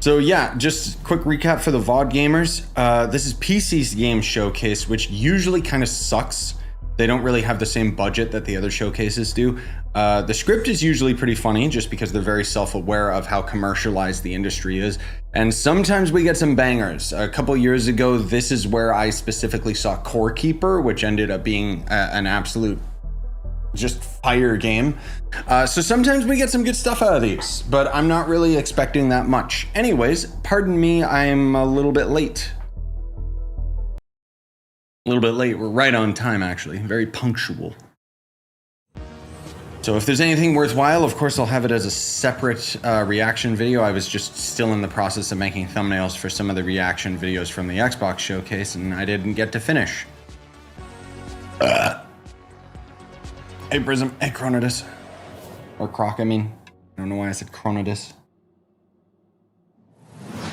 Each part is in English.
So yeah, just quick recap for the VOD gamers. This is PC's game showcase, which usually kind of sucks. They don't really have the same budget that the other showcases do. The script is usually pretty funny just because they're very self-aware of how commercialized the industry is. And sometimes we get some bangers. A couple years ago, this is where I specifically saw Core Keeper, which ended up being an absolute just fire game. So sometimes we get some good stuff out of these, but I'm not really expecting that much. Anyways, pardon me, I'm a little bit late. A little bit late, we're right on time actually, very punctual. So if there's anything worthwhile, of course I'll have it as a separate reaction video. I was just still in the process of making thumbnails for some of the reaction videos from the Xbox showcase and I didn't get to finish. Hey Prism, hey Chronodus. Or Croc, I mean. I don't know why I said Chronodus.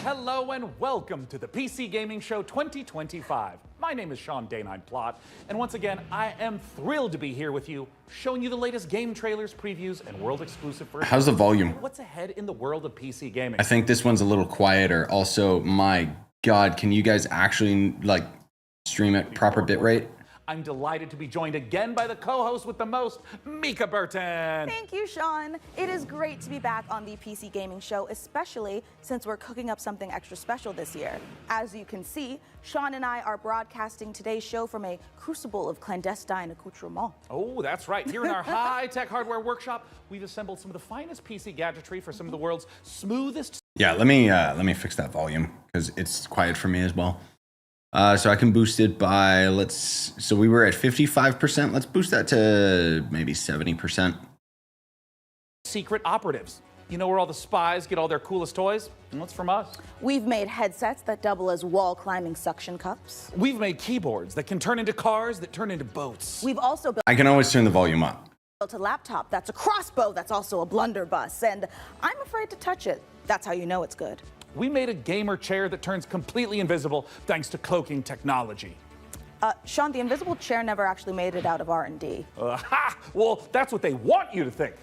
Hello and welcome to the PC Gaming Show 2025. My name is Sean Day9 Plott, and once again, I am thrilled to be here with you, showing you the latest game trailers, previews, and world exclusive versions. How's the volume? What's ahead in the world of PC gaming? I think this one's a little quieter. Also, my God, can you guys actually like stream at proper bitrate? I'm delighted to be joined again by the co-host with the most, Mica Burton. Thank you, Sean. It is great to be back on the PC Gaming Show, especially since we're cooking up something extra special this year. As you can see, Sean and I are broadcasting today's show from a crucible of clandestine accoutrements. Oh, that's right. Here in our high-tech hardware workshop, we've assembled some of the finest PC gadgetry for some of the world's smoothest... Yeah, let me fix that volume because it's quiet for me as well. So I can boost it by, so we were at 55%. Let's boost that to maybe 70%. secret operatives. You know where all the spies get all their coolest toys? And what's from us? We've made headsets that double as wall-climbing suction cups. We've made keyboards that can turn into cars that turn into boats. We've also built I can always turn the volume up. a laptop that's a crossbow that's also a blunderbuss, and I'm afraid to touch it. That's how you know it's good. We made a gamer chair that turns completely invisible thanks to cloaking technology. Sean, the invisible chair never actually made it out of R&D. Well, that's what they want you to think.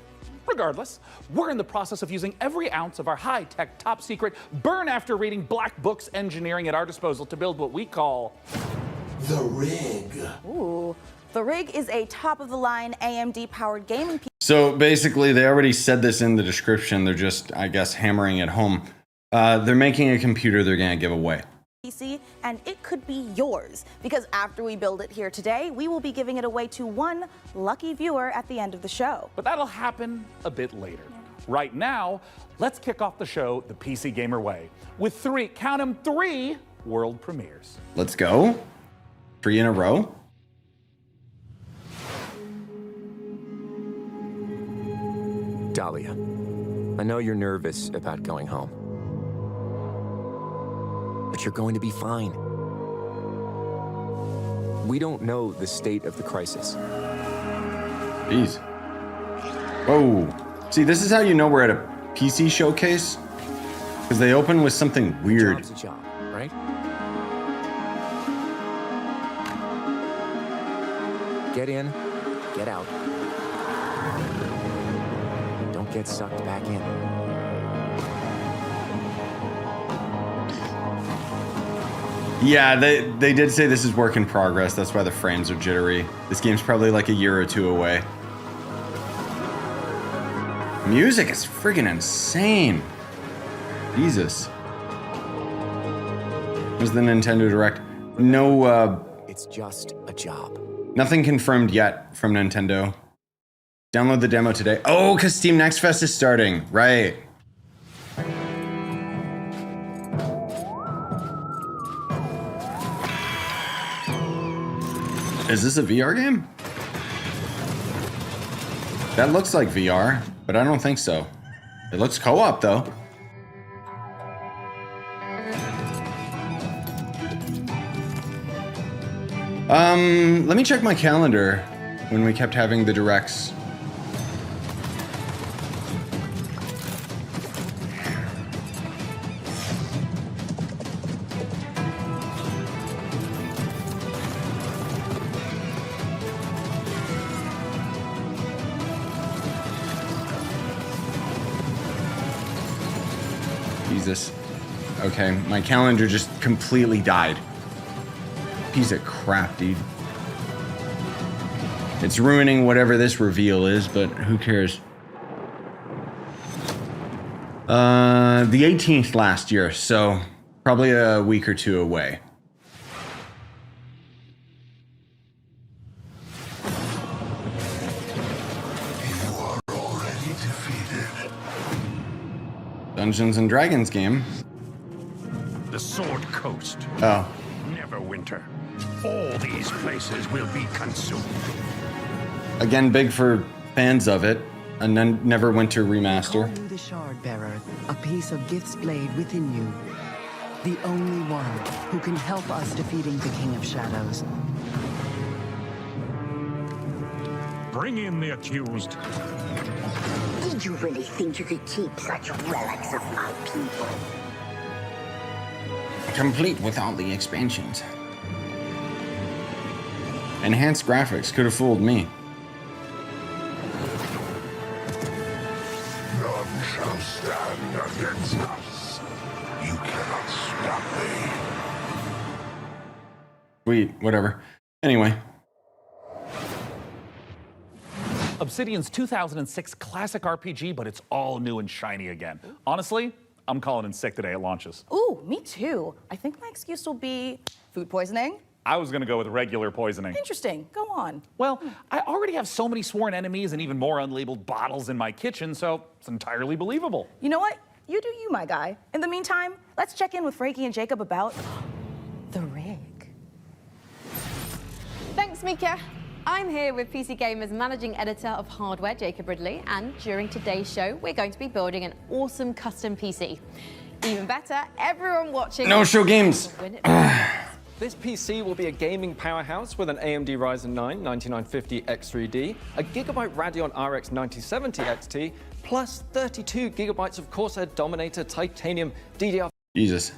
Regardless, we're in the process of using every ounce of our high-tech, top-secret, burn-after-reading black books engineering at our disposal to build what we call... The Rig. Ooh. The Rig is a top-of-the-line AMD-powered gaming PC. So basically, they already said this in the description. They're just, I guess, hammering it home. They're making a computer they're going to give away. And it could be yours, because after we build it here today, we will be giving it away to one lucky viewer at the end of the show. But that'll happen a bit later. Right now, let's kick off the show the PC Gamer way with count 'em, three world premieres. Let's go. 3 in a row. Dahlia, I know you're nervous about going home, but you're going to be fine. We don't know the state of the crisis. Jeez. Whoa. See, this is how you know we're at a PC showcase. Because they open with something weird. Job's a job, right? Get in, get out. Don't get sucked back in. Yeah, they did say this is work in progress. That's why the frames are jittery. This game's probably like a year or two away. Music is friggin' insane. Jesus. Where's the Nintendo Direct? No, It's just a job. nothing confirmed yet from Nintendo. Download the demo today. Oh, because Steam Next Fest is starting. Right. Is this a VR game? That looks like VR, but I don't think so. It looks co-op though. Let me check my calendar when we kept having the directs. Jesus. okay? My calendar just completely died. Piece of crap, dude. It's ruining whatever this reveal is, but who cares? The 18th last year, so probably a week or two away. You are already defeated. Dungeons and Dragons game. The Sword Coast. Oh. Neverwinter. All these places will be consumed. Again, big for fans of it. And then Neverwinter remaster. Call you the Shard Bearer, a piece of Gith's blade within you. The only one who can help us defeating the King of Shadows. Bring in the accused. Did you really think you could keep such relics of my people? Complete with all the expansions. Enhanced graphics could have fooled me. None shall stand against us. You cannot stop me. Sweet, whatever. Anyway. Obsidian's 2006 classic RPG, but it's all new and shiny again. Honestly, I'm calling in sick the day it launches. Ooh, me too. I think my excuse will be food poisoning. I was gonna go with regular poisoning. Interesting. Go on. Well, I already have so many sworn enemies and even more unlabeled bottles in my kitchen, so it's entirely believable. You know what? You do you, my guy. In the meantime, let's check in with Frankie and Jacob about the rig. Thanks, Mica. I'm here with PC Gamer's managing editor of hardware, Jacob Ridley, and during today's show, we're going to be building an awesome custom PC. Even better, everyone watching... No show games! This PC will be a gaming powerhouse with an AMD Ryzen 9 9950 X3D, a Gigabyte Radeon RX 9070 XT, plus 32 gigabytes of Corsair Dominator Titanium DDR. Jesus.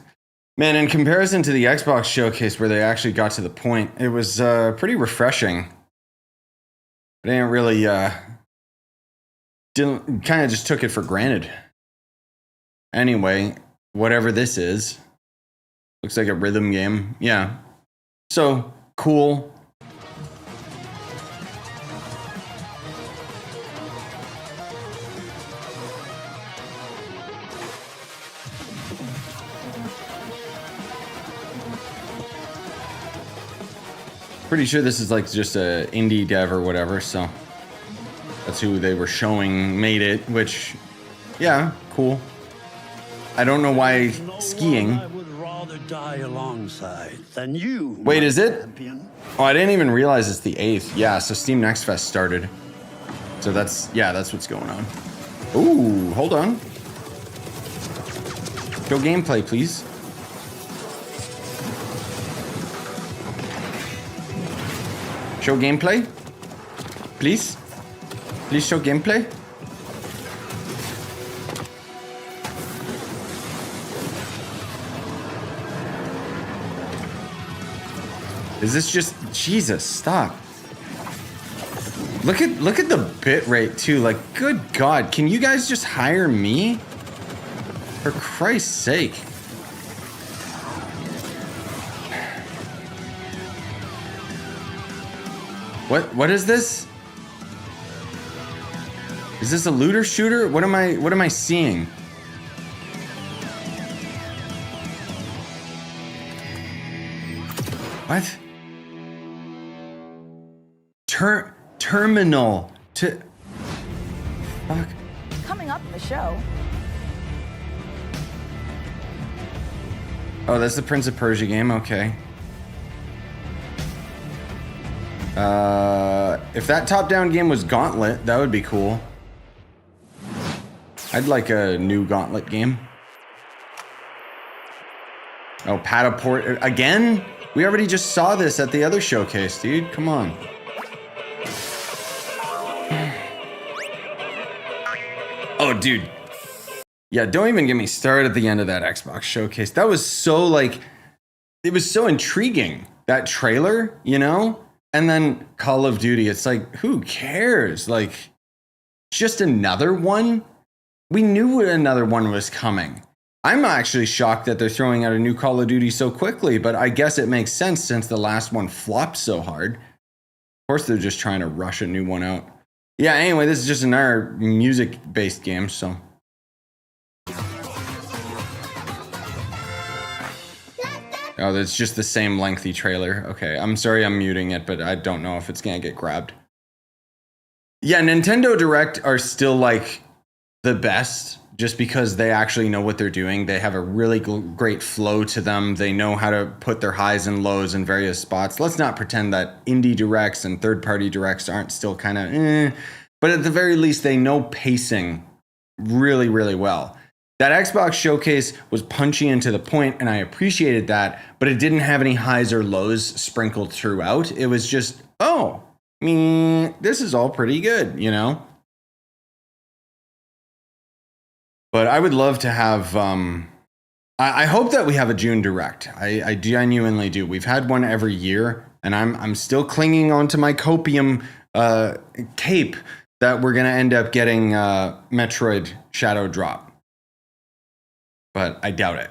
Man, in comparison to the Xbox showcase where they actually got to the point, it was pretty refreshing. I didn't really, kind of just took it for granted. Anyway, whatever this is, looks like a rhythm game. Yeah. So, cool. Pretty sure this is like just a indie dev or whatever, so that's who they were showing made it, which, yeah, cool. I don't know why skiing. I would rather die alongside than you. Wait, is it? Champion. Oh, I didn't even realize it's the 8th. Yeah, so Steam Next Fest started. So that's what's going on. Ooh, hold on. Show gameplay, please. Show gameplay? Please? Please show gameplay? Is this just... Jesus, stop. Look at the bit rate too. Like, good God, can you guys just hire me? For Christ's sake. What is this? Is this a looter shooter? What am I seeing? What? Terminal to... Fuck. Coming up in the show. Oh, that's the Prince of Persia game, okay. If that top-down game was Gauntlet, that would be cool. I'd like a new Gauntlet game. Oh, Pataport again? We already just saw this at the other showcase, dude. Come on. Oh, dude. Yeah, don't even get me started at the end of that Xbox showcase. That was so, like... It was so intriguing. That trailer, you know? And then Call of Duty, it's like, who cares? Like, just another one? We knew another one was coming. I'm actually shocked that they're throwing out a new Call of Duty so quickly, but I guess it makes sense since the last one flopped so hard. Of course, they're just trying to rush a new one out. Yeah, anyway, this is just another music-based game, so. Oh, that's just the same lengthy trailer. Okay, I'm sorry I'm muting it, but I don't know if it's gonna get grabbed. Yeah, Nintendo Direct are still like the best just because they actually know what they're doing. They have a really great flow to them. They know how to put their highs and lows in various spots. Let's not pretend that indie directs and third-party directs aren't still kind of but at the very least, they know pacing really, really well. That Xbox showcase was punchy and to the point, and I appreciated that, but it didn't have any highs or lows sprinkled throughout. It was just, oh, this is all pretty good, you know? But I would love to have, I hope that we have a June Direct. I genuinely do. We've had one every year, and I'm still clinging onto my copium cape that we're going to end up getting Metroid Shadow Drop. But I doubt it.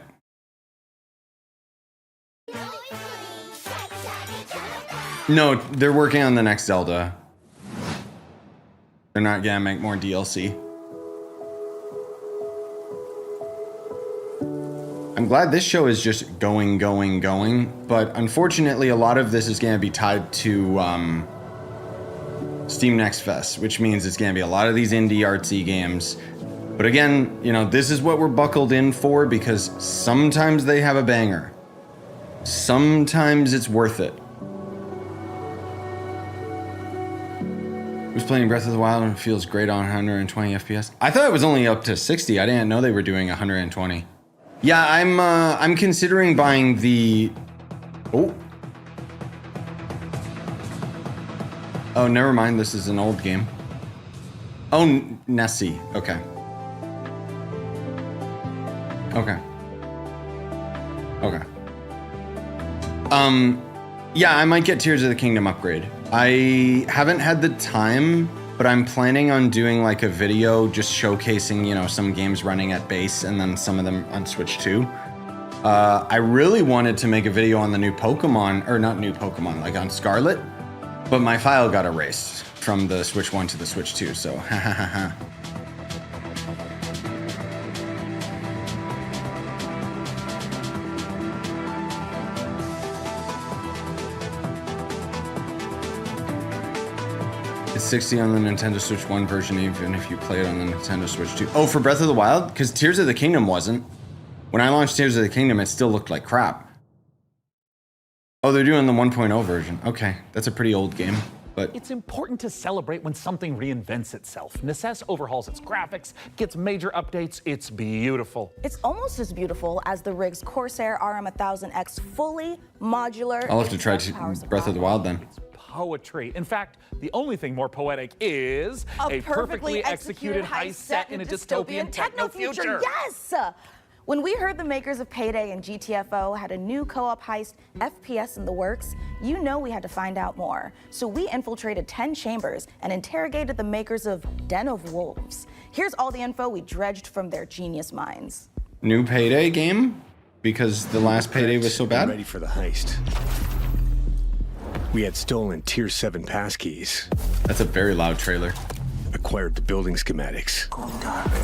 No, they're working on the next Zelda. They're not gonna make more DLC. I'm glad this show is just going, but unfortunately a lot of this is gonna be tied to Steam Next Fest, which means it's gonna be a lot of these indie artsy games. But again, you know, this is what we're buckled in for because sometimes they have a banger. Sometimes it's worth it. Who's playing Breath of the Wild and it feels great on 120 FPS? I thought it was only up to 60. I didn't know they were doing 120. Yeah, I'm considering buying the... Oh, never mind. This is an old game. Oh, Nessie. Okay. Yeah, I might get Tears of the Kingdom upgrade. I haven't had the time, but I'm planning on doing like a video just showcasing, you know, some games running at base and then some of them on Switch 2. I really wanted to make a video on the new Pokemon, or not new Pokemon, like on Scarlet, but my file got erased from the Switch 1 to the Switch 2, so ha ha ha ha. It's 60 on the Nintendo Switch 1 version, even if you play it on the Nintendo Switch 2. Oh, for Breath of the Wild? Because Tears of the Kingdom wasn't. When I launched Tears of the Kingdom, it still looked like crap. Oh, they're doing the 1.0 version. Okay, that's a pretty old game, but... It's important to celebrate when something reinvents itself. Necess overhauls its graphics, gets major updates. It's beautiful. It's almost as beautiful as the rig's Corsair RM1000X fully modular... I'll have to try Breath of the Wild then. Poetry. In fact, the only thing more poetic is a perfectly executed heist set in a dystopian techno future. Yes! When we heard the makers of Payday and GTFO had a new co-op heist FPS in the works, you know we had to find out more. So we infiltrated 10 chambers and interrogated the makers of Den of Wolves. Here's all the info we dredged from their genius minds. New Payday game? Because the last Payday was so bad? Ready for the heist. We had stolen Tier 7 passkeys. That's a very loud trailer. Acquired the building schematics.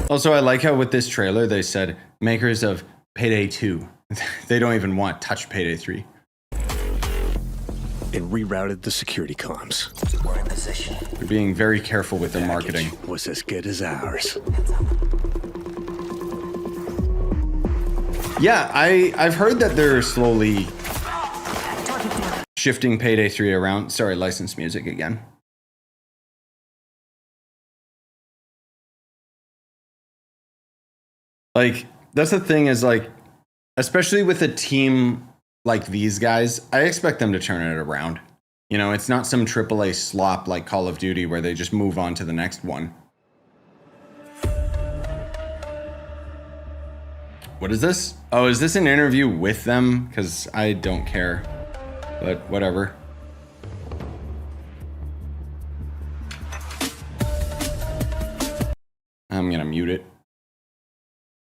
Also, I like how with this trailer they said makers of Payday 2. They don't even want touch Payday 3. And rerouted the security comms. We're in position. They're being very careful with their marketing. Was as good as ours. Yeah, I've heard that they're slowly shifting Payday 3 around. Sorry, licensed music again. Like, that's the thing is, like, especially with a team like these guys, I expect them to turn it around. You know, it's not some AAA slop like Call of Duty where they just move on to the next one. What is this? Oh, is this an interview with them? Because I don't care. But whatever. I'm gonna mute it.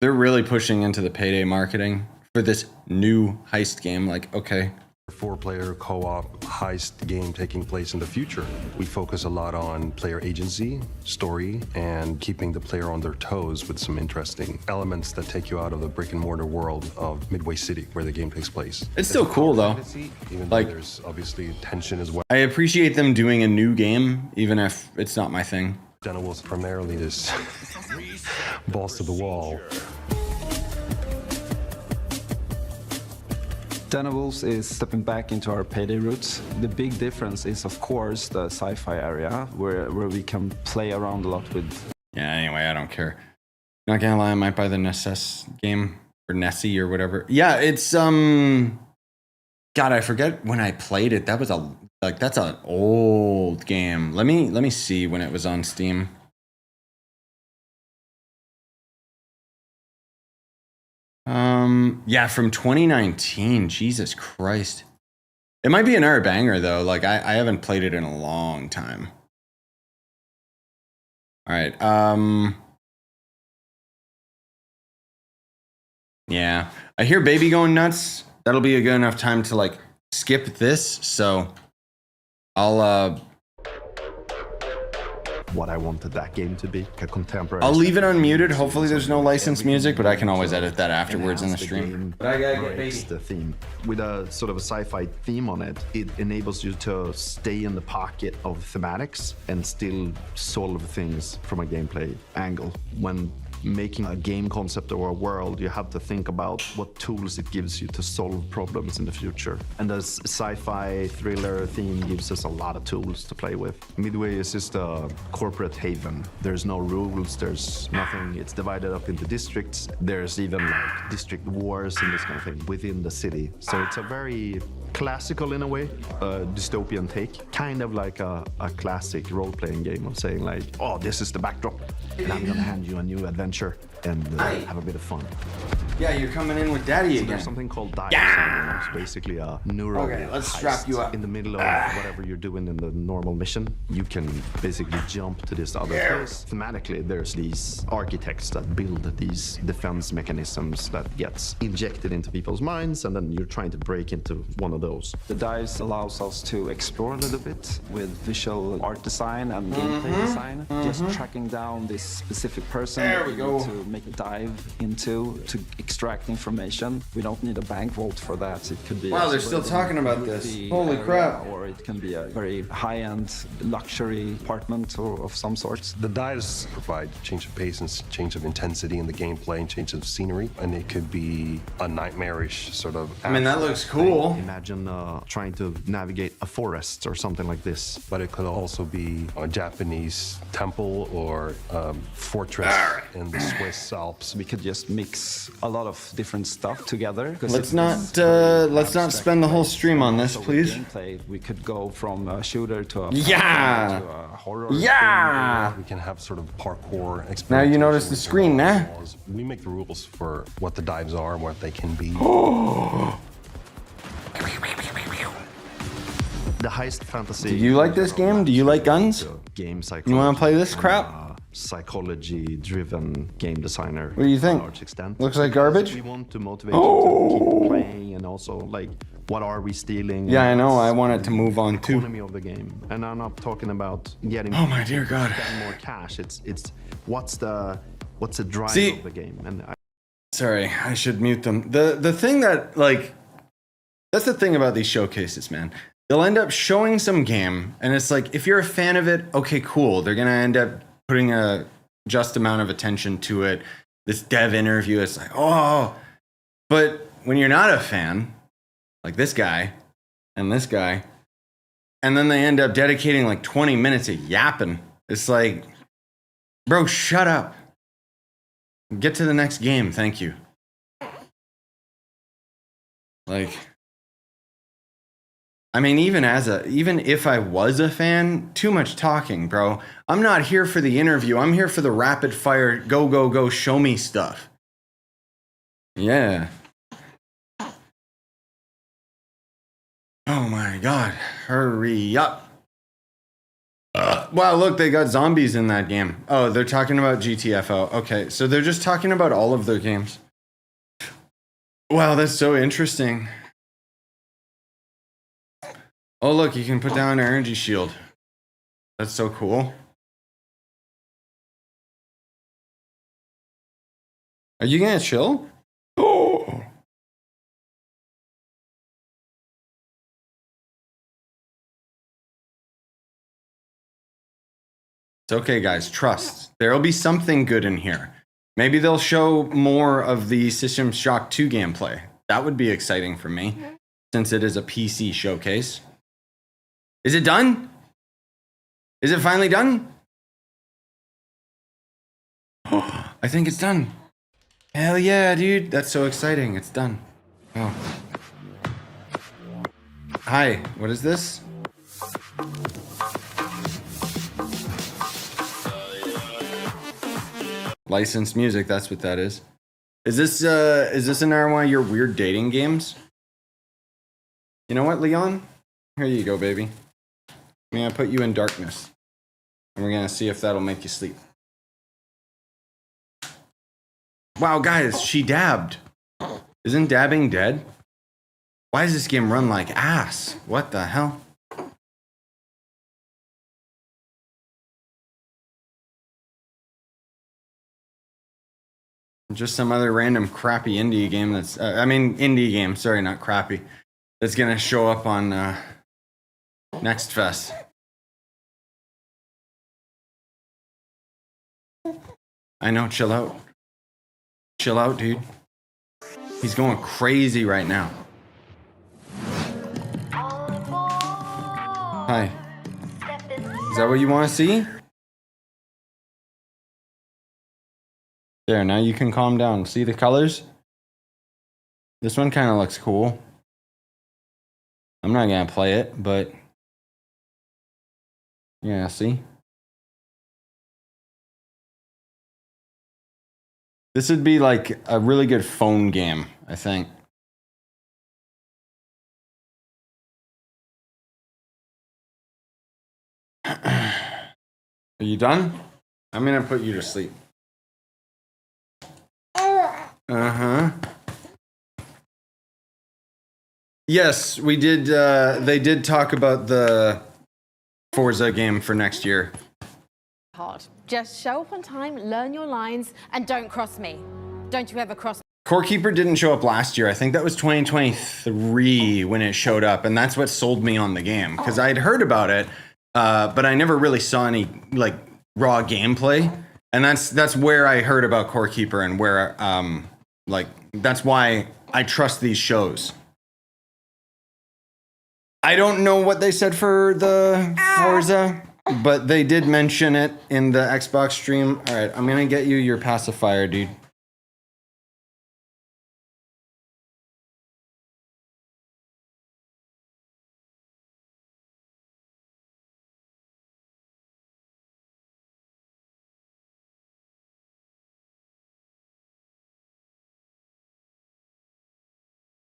They're They're really pushing into the payday marketing for this new heist game. Like, okay. 4-player co-op heist game taking place in the future. We focus a lot on player agency, story, and keeping the player on their toes with some interesting elements that take you out of the brick and mortar world of Midway City, where the game takes place. It's still cool though. Even like, though there's obviously tension as well. I appreciate them doing a new game, even if it's not my thing. Jenna was primarily this balls to the wall. Wolves is stepping back into our payday roots. The big difference is, of course, the sci-fi area where we can play around a lot with. Yeah, anyway, I don't care. Not gonna lie, I might buy the Nessus game or Nessie or whatever. Yeah, it's God, I forget when I played it. That was that's an old game. Let me see when it was on Steam. Yeah, from 2019. Jesus Christ. It might be another banger though. Like I haven't played it in a long time. All right. Yeah. I hear baby going nuts. That'll be a good enough time to like skip this, so I'll what I wanted that game to be, a contemporary. I'll leave it unmuted. Hopefully there's no licensed music, but I can always edit that afterwards in the stream. But I gotta get baby. The theme with a sort of a sci-fi theme on it. It enables you to stay in the pocket of thematics and still solve things from a gameplay angle. When making a game concept or a world, you have to think about what tools it gives you to solve problems in the future. And the sci-fi thriller theme gives us a lot of tools to play with. Midway is just a corporate haven. There's no rules, there's nothing. It's divided up into districts. There's even like district wars and this kind of thing within the city. So it's a very classical in a way, a dystopian take, kind of like a classic role-playing game of saying like, oh, this is the backdrop, and I'm gonna hand you a new adventure and have a bit of fun. Yeah, you're coming in with daddy again. There's something called dice. Yeah! It's basically a neural Okay, let's strap you up. In the middle of whatever you're doing in the normal mission, you can basically jump to this other place. Thematically, there's these architects that build these defense mechanisms that gets injected into people's minds, and then you're trying to break into one of those. The dice allows us to explore a little bit with visual art design and gameplay design. Just tracking down this specific person there we go. To make a dive into to extract information. We don't need a bank vault for that. It could be wow, they're still talking about this. Holy crap. Or it can be a very high-end luxury apartment or of some sort. The dice provide change of pace and change of intensity in the gameplay and change of scenery, and it could be a nightmarish sort of. I mean, that looks cool. Imagine trying to navigate a forest or something like this. But it could also be a Japanese temple or fortress in the Swiss Alps. We could just mix a lot of different stuff together. Let's not spend the whole stream on this, please. Gameplay, we could go from a shooter to a to a horror. Yeah. We can have sort of parkour. Now you notice the screen, nah? We make the rules for what the dives are, what they can be. The heist fantasy. Do you like this game? Do you like guns? Game psychology. You want to play this crap? Psychology-driven game designer. What do you think? To a large extent. Looks like garbage? We want to motivate you to keep playing, and also like, what are we stealing? Yeah, I know. I want it to move on too. Economy of the game, and I'm not talking about getting. Oh my dear God! More cash. It's what's the drive of the game? And sorry, I should mute them. The thing that like, that's the thing about these showcases, man. They'll end up showing some game, and it's like, if you're a fan of it, okay, cool. They're gonna end up putting a just amount of attention to it. This dev interview, it's like, oh. But when you're not a fan, like this guy and this guy, and then they end up dedicating like 20 minutes of yapping, it's like, bro, shut up. Get to the next game, thank you. Like, I mean, even if I was a fan, too much talking, bro. I'm not here for the interview. I'm here for the rapid fire, go, go, go, show me stuff. Yeah. Oh my God, hurry up. Wow, look, they got zombies in that game. Oh, they're talking about GTFO. Okay, so they're just talking about all of their games. Wow, that's so interesting. Oh, look, you can put down an energy shield. That's so cool. Are you gonna chill? Oh. It's okay, guys. Trust. There'll be something good in here. Maybe they'll show more of the System Shock 2 gameplay. That would be exciting for me, since it is a PC showcase. Is it done? Is it finally done? Oh, I think it's done. Hell yeah, dude. That's so exciting. It's done. Oh. Hi, what is this? Licensed music, that's what that is. Is this another one of your weird dating games? You know what, Leon? Here you go, baby. I'm gonna put you in darkness. And we're gonna see if that'll make you sleep. Wow, guys, she dabbed. Isn't dabbing dead? Why does this game run like ass? What the hell? Just some other random crappy indie game that's... indie game, sorry, not crappy. That's gonna show up on Next Fest. I know, chill out. Chill out, dude. He's going crazy right now. Hi. Is that what you want to see? There, now you can calm down. See the colors? This one kind of looks cool. I'm not gonna play it, but... yeah, see? This would be like a really good phone game, I think. Are you done? I'm gonna put you to sleep. Uh-huh. Yes, we did, they did talk about the Forza game for next year. Hard. Just show up on time, learn your lines, and don't cross me. Don't you ever cross me. Core Keeper didn't show up last year. I think that was 2023 when it showed up, and that's what sold me on the game. Because I'd heard about it, but I never really saw any like raw gameplay. And that's where I heard about Core Keeper and where that's why I trust these shows. I don't know what they said for the Forza, but they did mention it in the Xbox stream. All right, I'm gonna get you your pacifier, dude.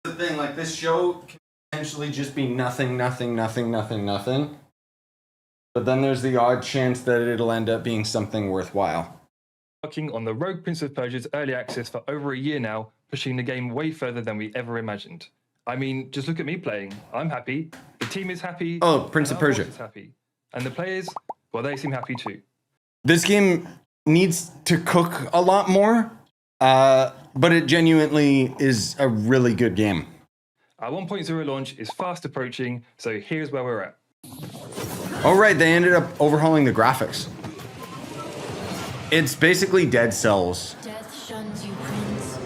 The thing, like this show can potentially just be nothing. But then there's the odd chance that it'll end up being something worthwhile. Working on the Rogue Prince of Persia's early access for over a year now, pushing the game way further than we ever imagined. I mean, just look at me playing. I'm happy. The team is happy. Oh, Prince of Persia. Is happy. And the players, well, they seem happy too. This game needs to cook a lot more, but it genuinely is a really good game. Our 1.0 launch is fast approaching, so here's where we're at. Oh, right, they ended up overhauling the graphics. It's basically Dead Cells. Death shuns you, Prince.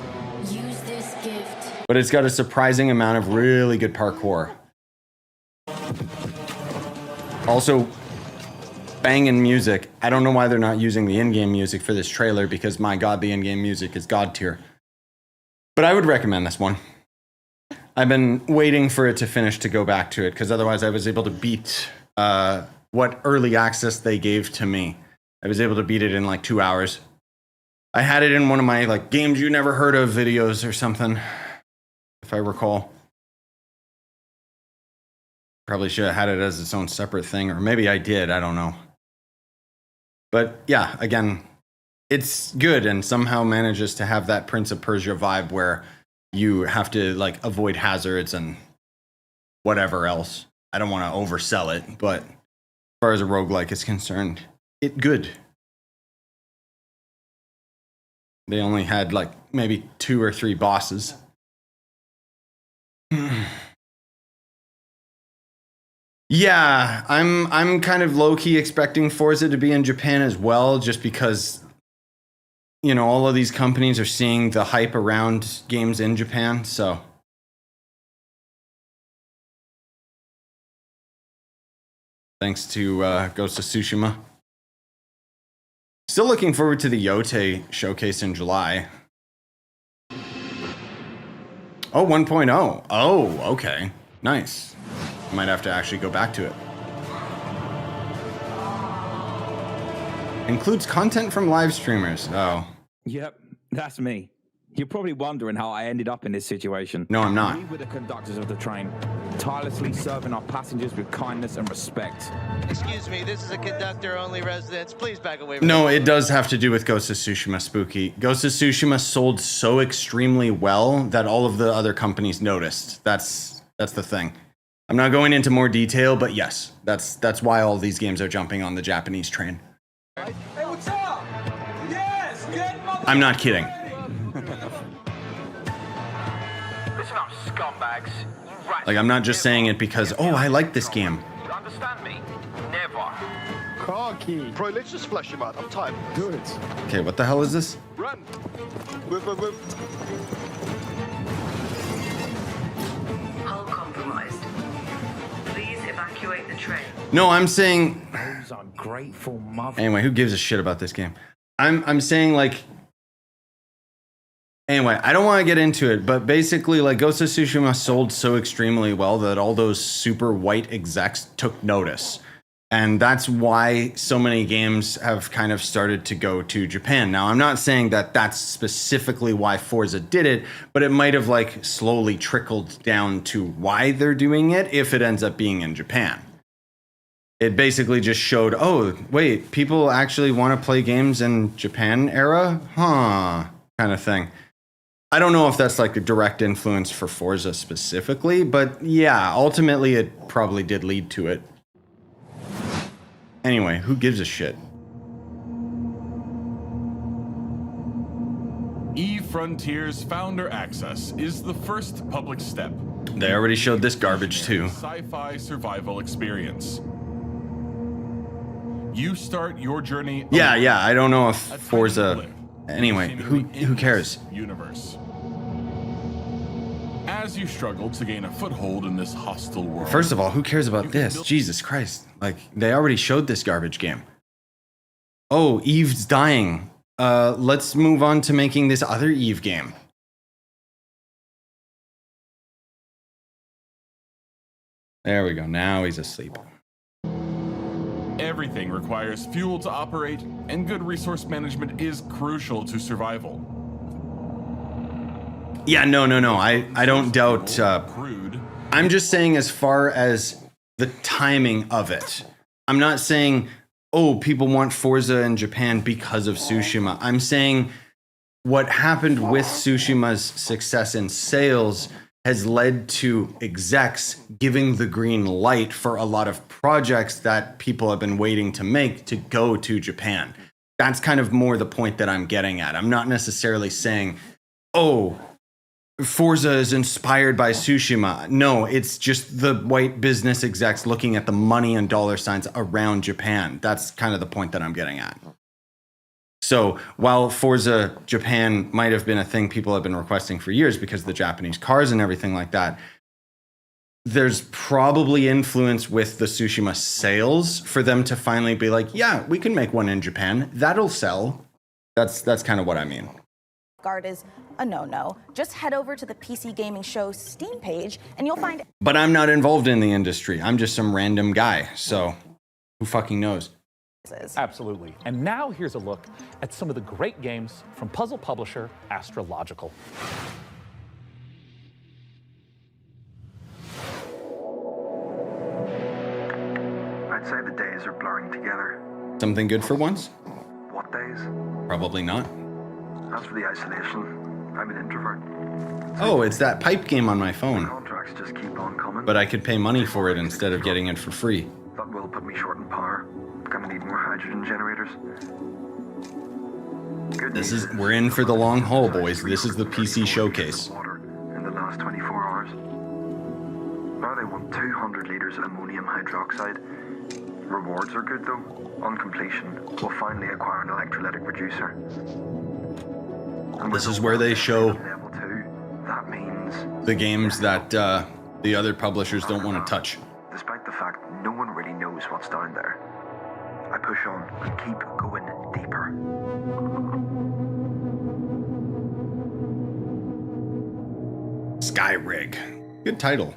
Use this gift. But it's got a surprising amount of really good parkour. Also, banging music. I don't know why they're not using the in-game music for this trailer, because my god, the in-game music is god tier. But I would recommend this one. I've been waiting for it to finish to go back to it, because otherwise I was able to beat what early access they gave to me. I was able to beat it in like 2 hours. I had it in one of my like games you never heard of videos or something, if I recall. Probably should have had it as its own separate thing, or maybe I did, I don't know. But yeah, again, it's good and somehow manages to have that Prince of Persia vibe where you have to like avoid hazards and whatever else. I don't want to oversell it, but as far as a roguelike is concerned, it good. They only had like maybe 2 or 3 bosses. Yeah, I'm kind of low-key expecting Forza to be in Japan as well, just because, you know, all of these companies are seeing the hype around games in Japan, so. Thanks to Ghost of Tsushima. Still looking forward to the Yote showcase in July. Oh, 1.0. Oh, okay. Nice. I might have to actually go back to it. Includes content from live streamers. Oh. Yep, that's me. You're probably wondering how I ended up in this situation. No, I'm not. We were the conductors of the train, tirelessly serving our passengers with kindness and respect. Excuse me, this is a conductor-only residence. Please back away from No, it does have to do with Ghost of Tsushima, Spooky. Ghost of Tsushima sold so extremely well that all of the other companies noticed. That's the thing. I'm not going into more detail, but yes, that's why all these games are jumping on the Japanese train. Hey, what's up? Yes, get mother. I'm not kidding. Listen up, scumbags. You rats. Like, I'm not just saying it because, oh, I like this game. You understand me? Never. Car key. Bro, let's just flush him out. I'm tired. Do it. Okay, what the hell is this? Run. Whip, whip, whip. Hull compromised. Please evacuate the train. No, I'm saying. Those are grateful mother. Anyway, who gives a shit about this game? I'm saying, like. Anyway, I don't want to get into it, but basically, like, Ghost of Tsushima sold so extremely well that all those super white execs took notice. And that's why so many games have kind of started to go to Japan. Now, I'm not saying that that's specifically why Forza did it, but it might have, like, slowly trickled down to why they're doing it if it ends up being in Japan. It basically just showed, oh, wait, people actually want to play games in Japan era? Huh, kind of thing. I don't know if that's like a direct influence for Forza specifically, but yeah, ultimately it probably did lead to it. Anyway, who gives a shit? EVE Frontiers Founder Access is the first public step. They already showed this garbage too. Sci-fi survival experience. You start your journey. Yeah, I don't know if Forza. Anyway, who cares? Universe. As you struggle to gain a foothold in this hostile world. First of all, who cares about this? Jesus Christ. Like, they already showed this garbage game. Oh, Eve's dying. Let's move on to making this other Eve game. There we go. Now he's asleep. Everything requires fuel to operate, and good resource management is crucial to survival. Yeah, no. I don't doubt. I'm just saying, as far as the timing of it, I'm not saying, oh, people want Forza in Japan because of Tsushima. I'm saying what happened with Tsushima's success in sales has led to execs giving the green light for a lot of projects that people have been waiting to make to go to Japan. That's kind of more the point that I'm getting at. I'm not necessarily saying, oh, Forza is inspired by Tsushima. No, it's just the white business execs looking at the money and dollar signs around Japan. That's kind of the point that I'm getting at. So while Forza Japan might have been a thing people have been requesting for years because of the Japanese cars and everything like that, there's probably influence with the Tsushima sales for them to finally be like, yeah, we can make one in Japan. That'll sell. That's kind of what I mean. Guard is a no-no. Just head over to the PC Gaming Show Steam page and you'll find... But I'm not involved in the industry. I'm just some random guy. So who fucking knows? Absolutely. And now here's a look at some of the great games from puzzle publisher Astrological. I'd say the days are blurring together. Something good for once? What days? Probably not. As for the isolation, I'm an introvert. Oh, it's that pipe game on my phone. Contracts just keep on coming. But I could pay money for it instead of getting it for free. That will put me short in power. Gonna need more hydrogen generators. We're in for the long haul, boys. This is the PC showcase. In the last 24 hours. Now they want 200 litres of ammonium hydroxide. Rewards are good though. On completion, we'll finally acquire an electrolytic reducer. This is where they show level 2. That means the games that the other publishers don't want to touch. despite the fact no one really knows what's down there, I push on and keep going deeper. Skyrig. Good title.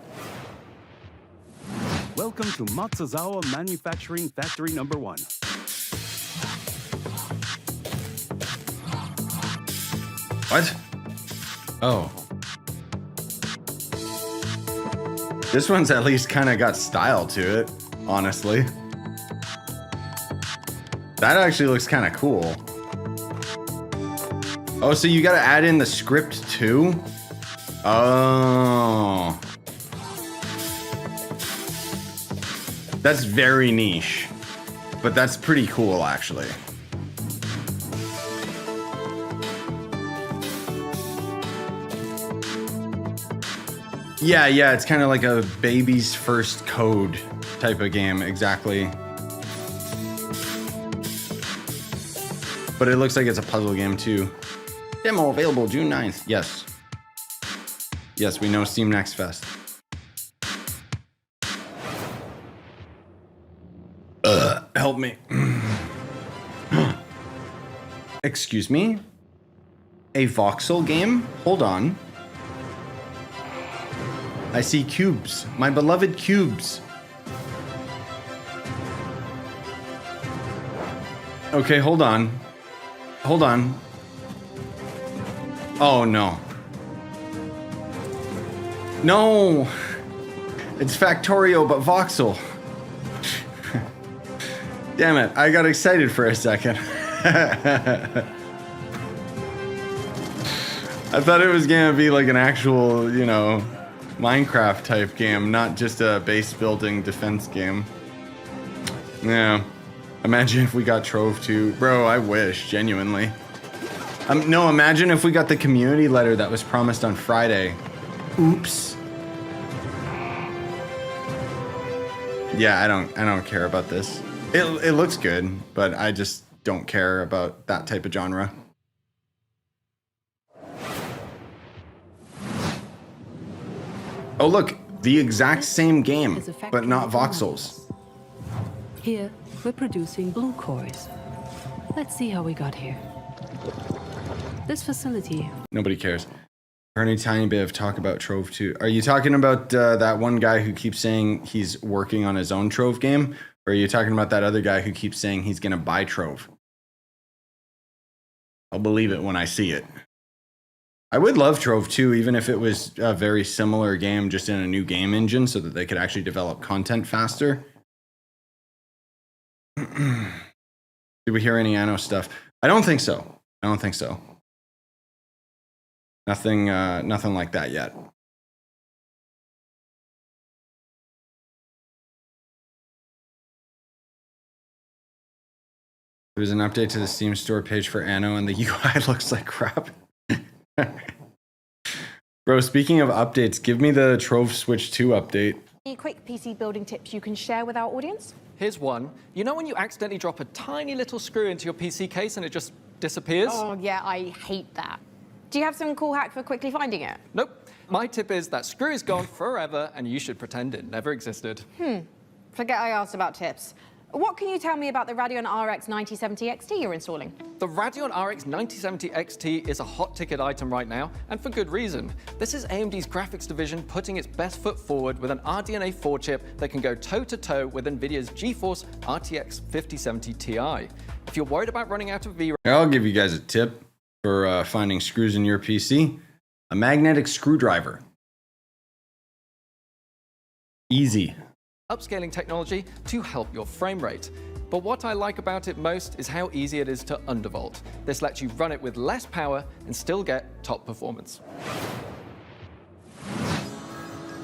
Welcome to Matsuzawa Manufacturing Factory Number 1. What? Oh. This one's at least kind of got style to it, honestly. That actually looks kind of cool. Oh, so you got to add in the script too? Oh. That's very niche, but that's pretty cool actually. Yeah, it's kind of like a baby's first code type of game, exactly. But it looks like it's a puzzle game too. Demo available June 9th, yes. Yes, we know Steam Next Fest. Help me. Excuse me? A voxel game? Hold on. I see cubes. My beloved cubes. Okay, hold on. Hold on. Oh, no. No! It's Factorio, but voxel. Damn it, I got excited for a second. I thought it was gonna be like an actual, you know, Minecraft type game, not just a base building defense game. Yeah. Imagine if we got Trove 2. Bro, I wish, genuinely. No, imagine if we got the community letter that was promised on Friday. Oops. Yeah, I don't care about this. It looks good, but I just don't care about that type of genre. Oh look, the exact same game, but not voxels. Here, we're producing blue cores. Let's see how we got here. This facility. Nobody cares. Heard a tiny bit of talk about Trove 2. Are you talking about that one guy who keeps saying he's working on his own Trove game? Or are you talking about that other guy who keeps saying he's going to buy Trove? I'll believe it when I see it. I would love Trove 2, even if it was a very similar game, just in a new game engine, so that they could actually develop content faster. Did we hear any Anno stuff? I don't think so. I don't think so. Nothing like that yet. There's an update to the Steam store page for Anno, and the UI looks like crap. Bro, speaking of updates, give me the Trove Switch 2 update. Any quick PC building tips you can share with our audience? Here's one. You know when you accidentally drop a tiny little screw into your PC case and it just disappears? Oh, yeah, I hate that. Do you have some cool hack for quickly finding it? Nope. My tip is that screw is gone forever and you should pretend it never existed. Forget I asked about tips. What can you tell me about the Radeon RX 9070 XT you're installing? The Radeon RX 9070 XT is a hot ticket item right now, and for good reason. This is AMD's graphics division putting its best foot forward with an RDNA 4 chip that can go toe-to-toe with NVIDIA's GeForce RTX 5070 Ti. If you're worried about running out of VRAM... I'll give you guys a tip for finding screws in your PC. A magnetic screwdriver. Easy. Upscaling technology to help your frame rate. But what I like about it most is how easy it is to undervolt. This lets you run it with less power and still get top performance.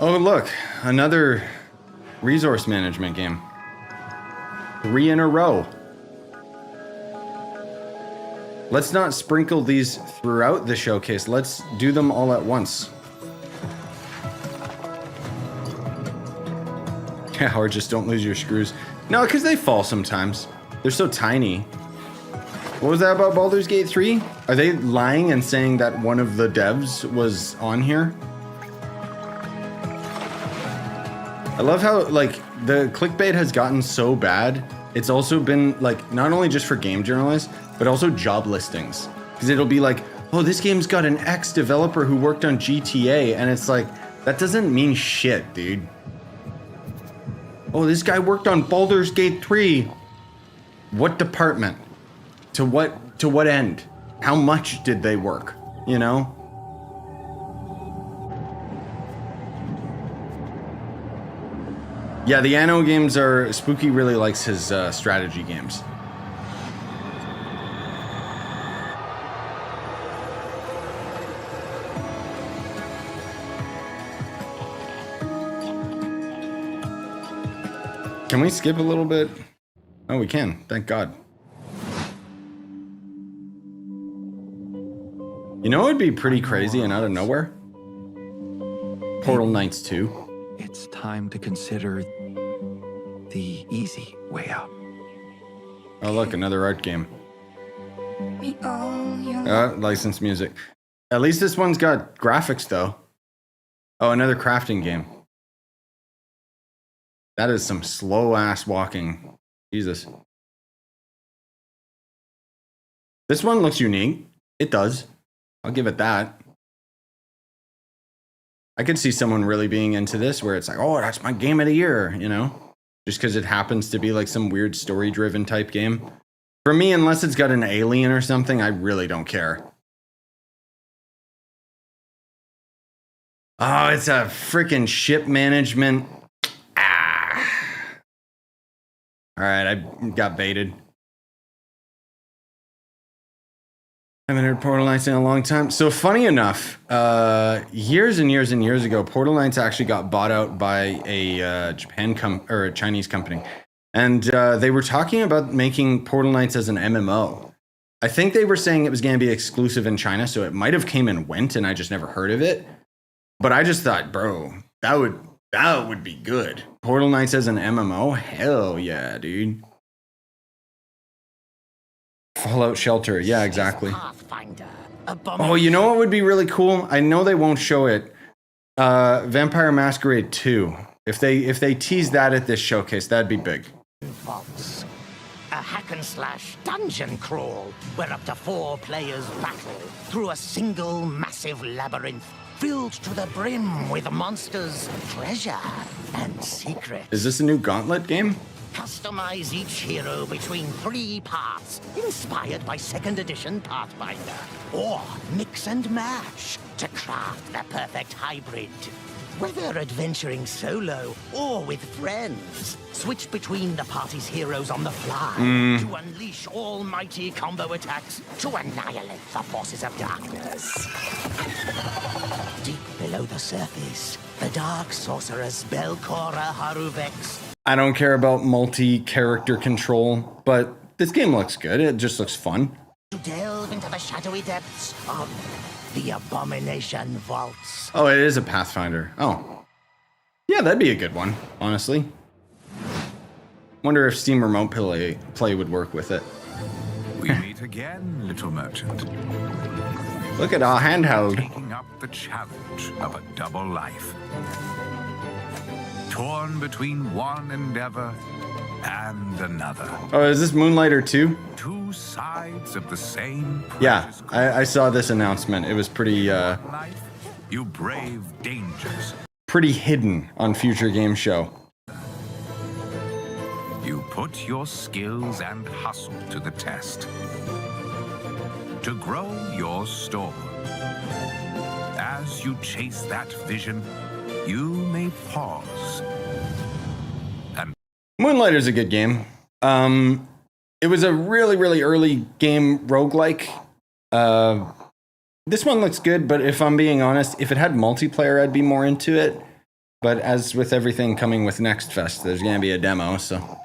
Oh, look, another resource management game. 3 in a row. Let's not sprinkle these throughout the showcase. Let's do them all at once. Yeah, or just don't lose your screws. No, because they fall sometimes. They're so tiny. What was that about Baldur's Gate 3? Are they lying and saying that one of the devs was on here? I love how, like, the clickbait has gotten so bad. It's also been, like, not only just for game journalists, but also job listings. Because it'll be like, oh, this game's got an ex-developer who worked on GTA. And it's like, that doesn't mean shit, dude. Oh, this guy worked on Baldur's Gate 3. What department? To what end? How much did they work? You know? Yeah, the Anno games are... Spooky really likes his strategy games. Can we skip a little bit? Oh, we can. Thank God. You know what would be pretty crazy and out of nowhere? Portal Knights 2. It's time to consider the easy way out. Oh, look, another art game. Licensed music. At least this one's got graphics, though. Oh, another crafting game. That is some slow-ass walking. Jesus. This one looks unique. It does. I'll give it that. I could see someone really being into this where it's like, oh, that's my game of the year, you know? Just because it happens to be like some weird story-driven type game. For me, unless it's got an alien or something, I really don't care. Oh, it's a freaking ship management. All right, I got baited. Haven't heard Portal Knights in a long time. So funny enough, years and years and years ago, Portal Knights actually got bought out by a a Chinese company, and they were talking about making Portal Knights as an MMO. I think they were saying it was going to be exclusive in China, so it might have came and went, and I just never heard of it. But I just thought, bro, that would be good. Portal Knights as an MMO? Hell yeah, dude. Fallout Shelter. Yeah, exactly. Oh, you know what would be really cool? I know they won't show it. Vampire Masquerade 2. If they tease that at this showcase, that'd be big. Vaults. A hack and slash dungeon crawl where up to 4 players battle through a single massive labyrinth filled to the brim with monsters, treasure, and secrets. Is this a new Gauntlet game? Customize each hero between 3 parts, inspired by 2nd edition Pathfinder. Or mix and match to craft the perfect hybrid. Whether adventuring solo or with friends, switch between the party's heroes on the fly to unleash almighty combo attacks to annihilate the forces of darkness. Deep below the surface, the dark sorceress Belcora Haruvex. I don't care about multi-character control, but this game looks good. It just looks fun. To delve into the shadowy depths of the Abomination Vaults. Oh, it is a Pathfinder. Oh. Yeah, that'd be a good one, honestly. Wonder if Steam Remote Play would work with it. We meet again, little merchant. Look at our handheld. Taking up the challenge of a double life. Torn between one endeavor and another. Oh, is this Moonlighter 2? 2 sides of the same. Yeah, I saw this announcement. It was pretty Life, you brave dangers. Pretty hidden on Future Game Show. You put your skills and hustle to the test. To grow your store. As you chase that vision, you may pause. Moonlighter's a good game. It was a really, really early game roguelike. This one looks good, but if I'm being honest, if it had multiplayer, I'd be more into it. But as with everything coming with Next Fest, there's going to be a demo, so...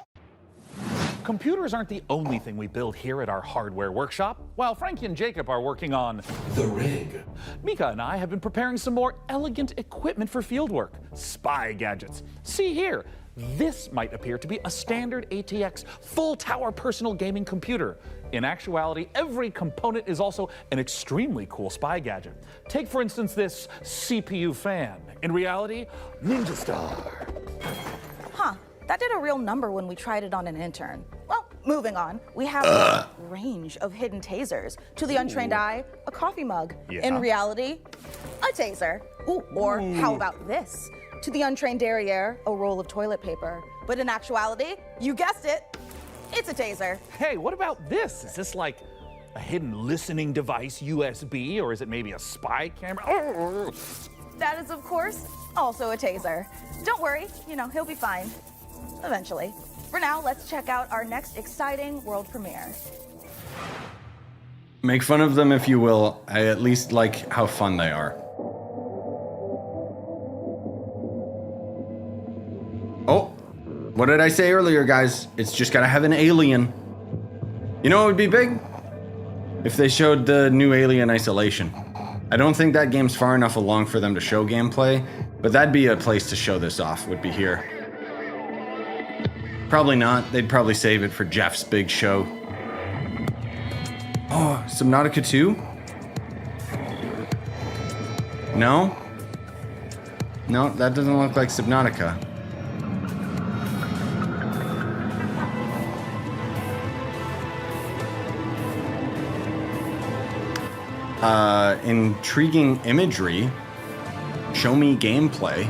Computers aren't the only thing we build here at our hardware workshop. While Frankie and Jacob are working on the rig, Mica and I have been preparing some more elegant equipment for fieldwork, spy gadgets. See here, this might appear to be a standard ATX full tower personal gaming computer. In actuality, every component is also an extremely cool spy gadget. Take, for instance, this CPU fan. In reality, Ninja Star. Huh. That did a real number when we tried it on an intern. Well, moving on. We have a range of hidden tasers. To the untrained eye, a coffee mug. Yeah. In reality, a taser. Ooh, or how about this? To the untrained derriere, a roll of toilet paper. But in actuality, you guessed it, it's a taser. Hey, what about this? Is this like a hidden listening device, USB, or is it maybe a spy camera? That is, of course, also a taser. Don't worry, he'll be fine. Eventually. For now, let's check out our next exciting world premiere. Make fun of them if you will. I at least like how fun they are. Oh, what did I say earlier, guys? It's just gotta have an alien. You know what would be big? If they showed the new Alien Isolation. I don't think that game's far enough along for them to show gameplay, but that'd be a place to show this off, would be here. Probably not. They'd probably save it for Jeff's big show. Oh, Subnautica 2? No? No, that doesn't look like Subnautica. Intriguing imagery. Show me gameplay.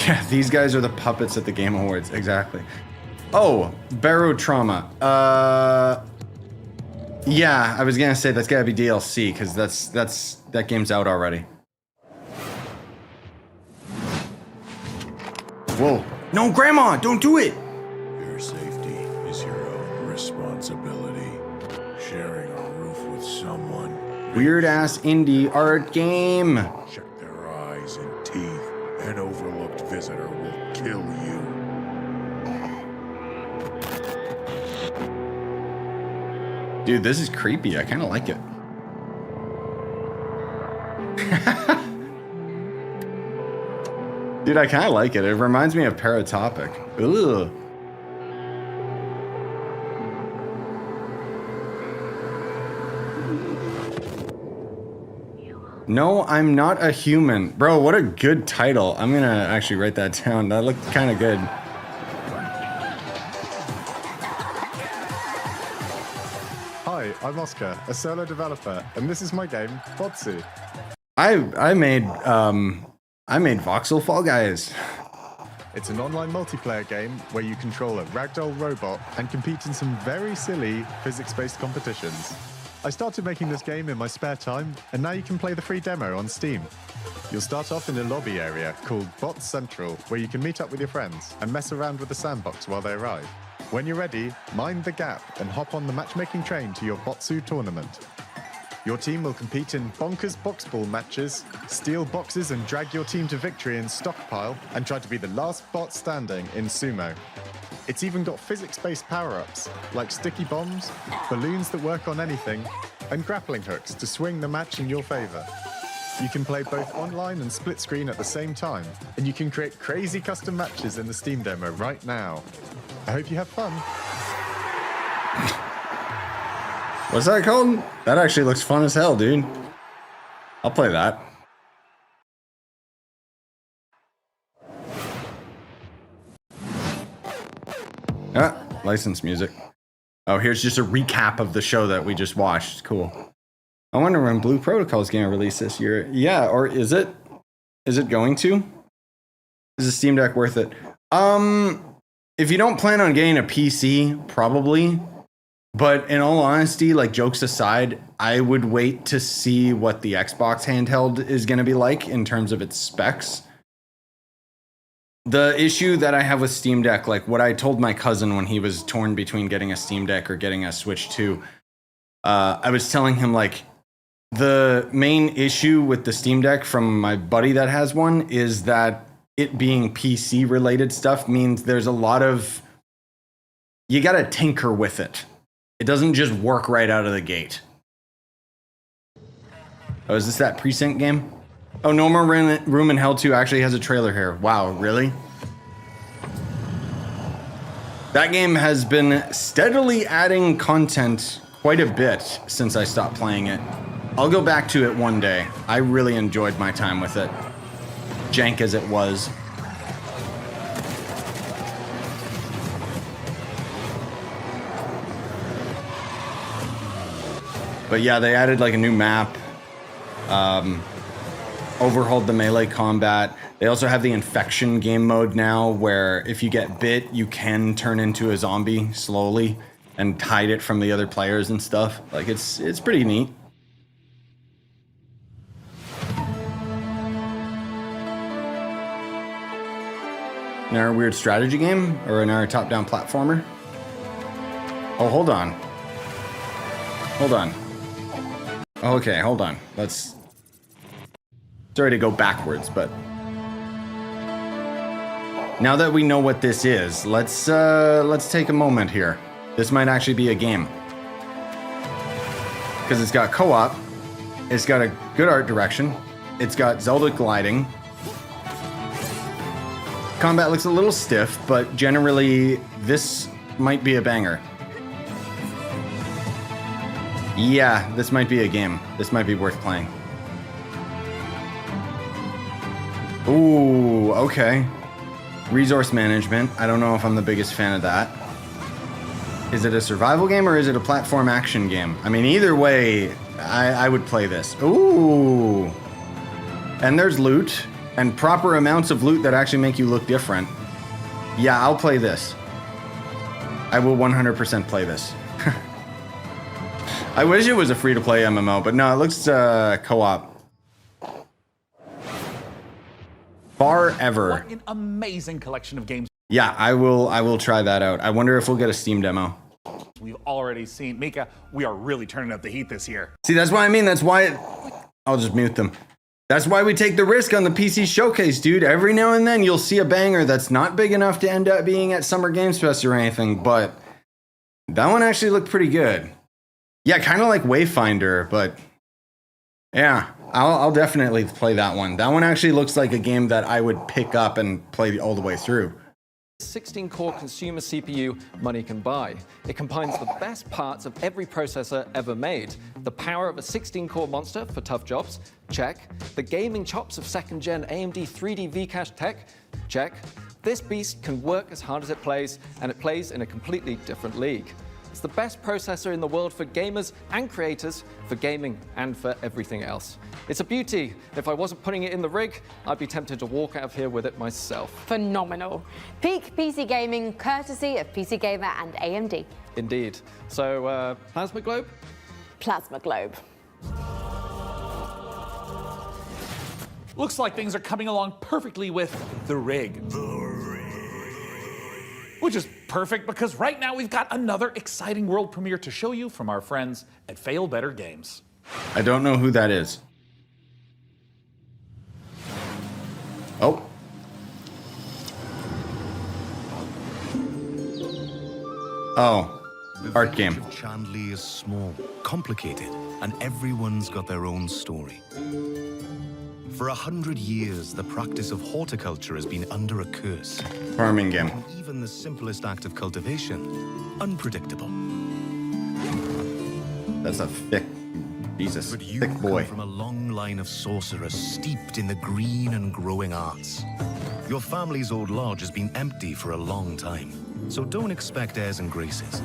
Yeah, these guys are the puppets at the Game Awards. Exactly. Oh, Barotrauma. Yeah, I was gonna say that's gotta be DLC because that game's out already. Whoa! No, Grandma, don't do it. Your safety is your own responsibility. Sharing a roof with someone. Weird ass indie art game. Check their eyes and teeth. An overlooked visitor will kill you. Dude, this is creepy. I kind of like it. Dude, I kind of like it. It reminds me of Paratopic. Ugh. No, I'm not a human. Bro, what a good title. I'm gonna actually write that down. That looked kind of good. Hi, I'm Oscar, a solo developer, and this is my game, Botsu. I made Voxel Fall Guys. It's an online multiplayer game where you control a ragdoll robot and compete in some very silly physics-based competitions. I started making this game in my spare time, and now you can play the free demo on Steam. You'll start off in a lobby area called Bot Central, where you can meet up with your friends and mess around with the sandbox while they arrive. When you're ready, mind the gap and hop on the matchmaking train to your Botsu tournament. Your team will compete in bonkers boxball matches, steal boxes and drag your team to victory in Stockpile, and try to be the last bot standing in Sumo. It's even got physics-based power-ups, like sticky bombs, balloons that work on anything, and grappling hooks to swing the match in your favor. You can play both online and split screen at the same time, and you can create crazy custom matches in the Steam demo right now. I hope you have fun. What's that called? That actually looks fun as hell, dude. I'll play that. Ah, license music. Oh, here's just a recap of the show that we just watched. Cool. I wonder when Blue Protocol is going to release this year. Yeah, or is it? Is it going to? Is the Steam Deck worth it? If you don't plan on getting a PC, probably. But in all honesty, like jokes aside, I would wait to see what the Xbox handheld is going to be like in terms of its specs. The issue that I have with Steam Deck, like what I told my cousin when he was torn between getting a Steam Deck or getting a Switch 2, I was telling him, like, the main issue with the Steam Deck from my buddy that has one is that it being PC related stuff means there's a lot of, you gotta tinker with it. It doesn't just work right out of the gate. Oh, is this that Precinct game? Oh, No More Room in Hell 2 actually has a trailer here. Wow, really? That game has been steadily adding content quite a bit since I stopped playing it. I'll go back to it one day. I really enjoyed my time with it. Jank as it was. But yeah, they added like a new map. Overhauled the melee combat. They also have the infection game mode now, where if you get bit, you can turn into a zombie slowly and hide it from the other players and stuff. Like, it's pretty neat. Another weird strategy game, or another top-down platformer. Oh, hold on. Hold on. Okay, hold on. Let's... Sorry to go backwards, but... Now that we know what this is, let's take a moment here. This might actually be a game. Because it's got co-op, it's got a good art direction, it's got Zelda gliding. Combat looks a little stiff, but generally, this might be a banger. Yeah, this might be a game. This might be worth playing. Ooh, okay. Resource management. I don't know if I'm the biggest fan of that. Is it a survival game or is it a platform action game? I mean, either way, I would play this. Ooh. And there's loot, and proper amounts of loot that actually make you look different. Yeah, I'll play this. I will 100% play this. I wish it was a free-to-play MMO, but no, it looks co-op. Forever. What an amazing collection of games. Yeah, I will try that out. I wonder if we'll get a Steam demo. We've already seen. Mica, we are really turning up the heat this year. See, that's what I mean. That's why I'll just mute them. That's why we take the risk on the PC Showcase, dude. Every now and then you'll see a banger that's not big enough to end up being at Summer Games Fest or anything, but that one actually looked pretty good. Yeah, kind of like Wayfinder, but yeah, I'll definitely play that one. That one actually looks like a game that I would pick up and play all the way through. 16-core consumer CPU money can buy. It combines the best parts of every processor ever made. The power of a 16-core monster for tough jobs, check. The gaming chops of second-gen AMD 3D V-Cache tech, check. This beast can work as hard as it plays, and it plays in a completely different league. It's the best processor in the world for gamers and creators, for gaming and for everything else. It's a beauty. If I wasn't putting it in the rig, I'd be tempted to walk out of here with it myself. Phenomenal. Peak PC gaming, courtesy of PC Gamer and AMD. Indeed. So, Plasma Globe? Plasma Globe. Looks like things are coming along perfectly with the rig. Which is perfect because right now we've got another exciting world premiere to show you from our friends at Fail Better Games. I don't know who that is. Oh. Oh. Art game. The village of Chandley is small, complicated, and everyone's got their own story. For 100 years, the practice of horticulture has been under a curse. Farming game. Even the simplest act of cultivation, unpredictable. That's a thick, Jesus, but you thick boy. Come from a long line of sorcerers steeped in the green and growing arts. Your family's old lodge has been empty for a long time, so don't expect airs and graces.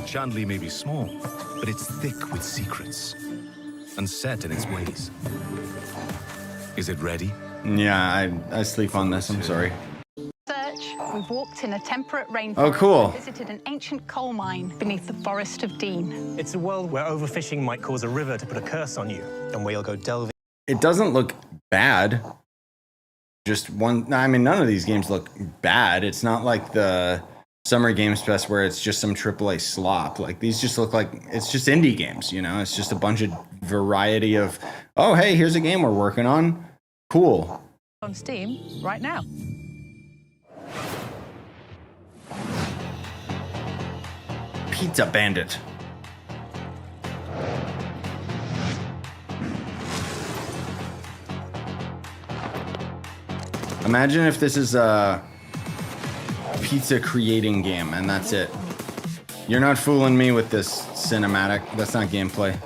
Chandley may be small, but it's thick with secrets. And set in its ways. Is it ready? Yeah, I sleep on this, I'm sorry. Search, we've walked in a temperate rainforest. Oh, cool. And visited an ancient coal mine beneath the forest of Dean. It's a world where overfishing might cause a river to put a curse on you, and where you'll go delving. It doesn't look bad. just one. I mean, none of these games look bad. It's not like the Summer Games Fest where it's just some AAA slop. Like these just look like it's just indie games, you know? It's just a bunch of variety of, oh, hey, here's a game we're working on. Cool. On Steam right now. Pizza Bandit. Imagine if this is a pizza creating game and that's it. You're not fooling me with this cinematic. That's not gameplay.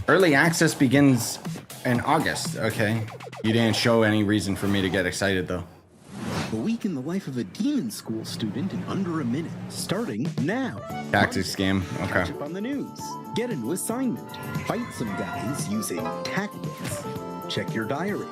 Early access begins in August. Okay. You didn't show any reason for me to get excited though. A week in the life of a demon school student in under a minute, starting now. Tactics game. Okay. Catch up on the news. Get a new assignment. Fight some guys using tactics. Check your diary.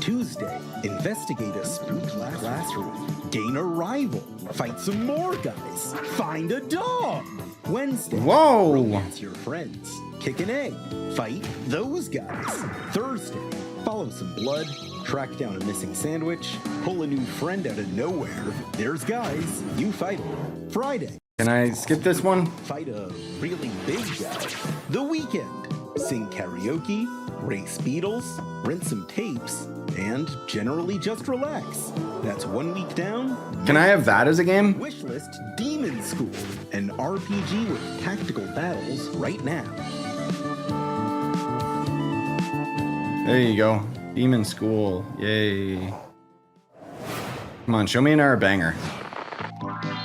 Tuesday, investigate a spooky classroom. Gain a rival. Fight some more guys. Find a dog. Wednesday, whoa. Romance your friends. Kick an egg. Fight those guys. Thursday, follow some blood. Track down a missing sandwich. Pull a new friend out of nowhere. There's guys. You fight them. Friday. Can I skip this one? Fight a really big guy. The weekend. Sing karaoke, race beetles, rent some tapes, and generally just relax. That's 1 week down. Can I have that as a game? Wishlist Demon School, an RPG with tactical battles right now. There you go. Demon School. Yay. Come on, show me an banger.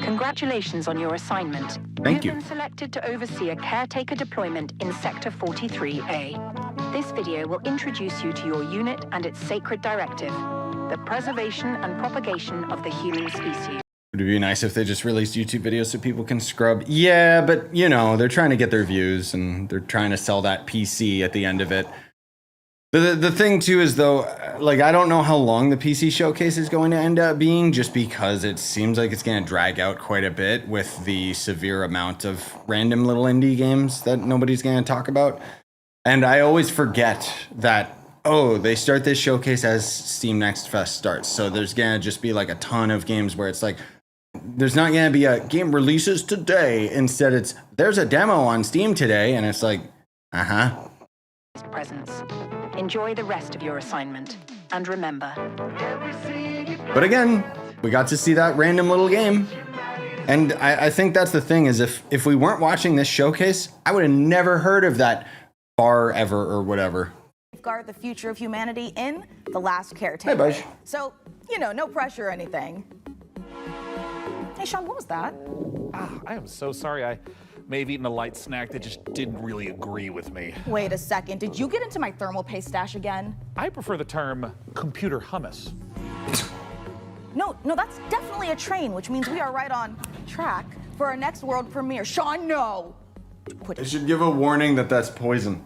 Congratulations on your assignment. Thank you. You've been selected to oversee a caretaker deployment in Sector 43A. This video will introduce you to your unit and its sacred directive, the preservation and propagation of the human species. Would it be nice if they just released YouTube videos so people can scrub? Yeah, but you know, they're trying to get their views and they're trying to sell that PC at the end of it. The thing too is though, like I don't know how long the PC showcase is going to end up being just because it seems like it's going to drag out quite a bit with the severe amount of random little indie games that nobody's going to talk about. And I always forget that, oh, they start this showcase as Steam Next Fest starts. So there's going to just be like a ton of games where it's like, there's not going to be a game releases today. Instead, it's there's a demo on Steam today. And it's like, Presence. Enjoy the rest of your assignment. And remember. But again, we got to see that random little game. And I think that's the thing is if we weren't watching this showcase, I would have never heard of that bar ever or whatever. Safeguard the future of humanity in The Last Caretaker. Hey, Budge. So, you know, no pressure or anything. Hey, Sean, what was that? I am so sorry. I may have eaten a light snack that just didn't really agree with me. Wait a second. Did you get into my thermal paste stash again? I prefer the term computer hummus. No, that's definitely a train, which means we are right on track for our next world premiere. Sean, no! I should give a warning that that's poison.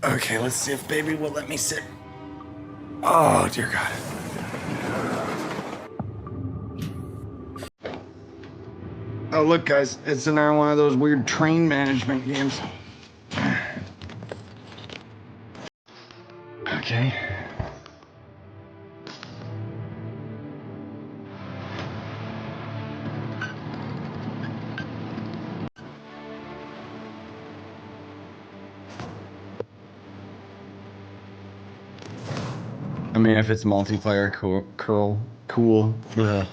Okay, let's see if baby will let me sit. Oh, dear God. Oh, look, guys, it's another one of those weird train management games. Okay. I mean, if it's multiplayer, cool. Ugh.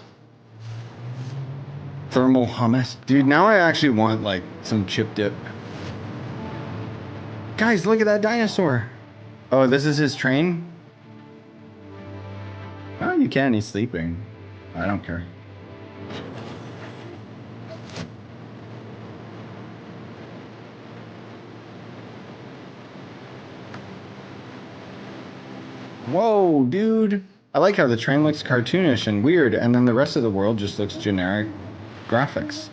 Thermal hummus. Dude, now I actually want, like, some chip dip. Guys, look at that dinosaur. Oh, this is his train? Oh, you can. He's sleeping. I don't care. Whoa, dude. I like how the train looks cartoonish and weird, and then the rest of the world just looks generic graphics.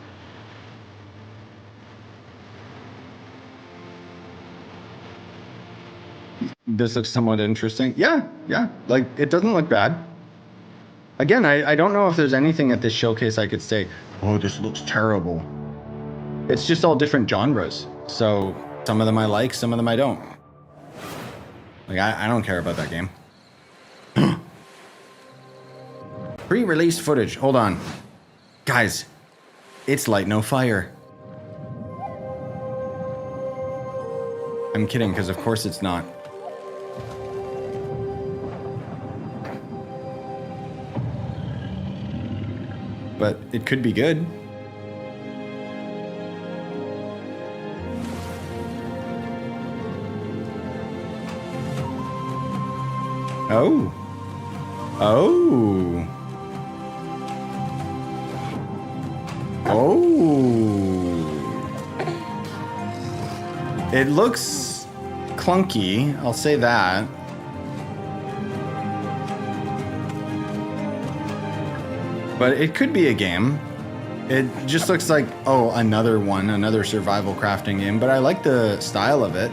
This looks somewhat interesting. Yeah. Like, it doesn't look bad. Again, I don't know if there's anything at this showcase I could say, oh, this looks terrible. It's just all different genres. So some of them I like, some of them I don't. Like, I don't care about that game. Pre-release footage. Hold on. Guys, it's Light No Fire. I'm kidding, because of course it's not. But it could be good. Oh. Oh. Oh. It looks clunky, I'll say that. But it could be a game. It just looks like, oh, another survival crafting game. But I like the style of it.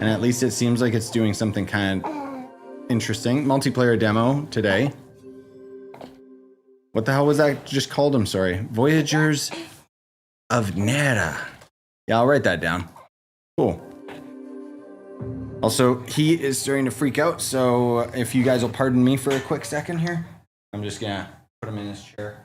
And at least it seems like it's doing something kind of interesting. Multiplayer demo today. What the hell was that just called? I'm sorry. Voyagers of Nera. Yeah, I'll write that down. Cool. Also, he is starting to freak out. So if you guys will pardon me for a quick second here, I'm just gonna put him in his chair.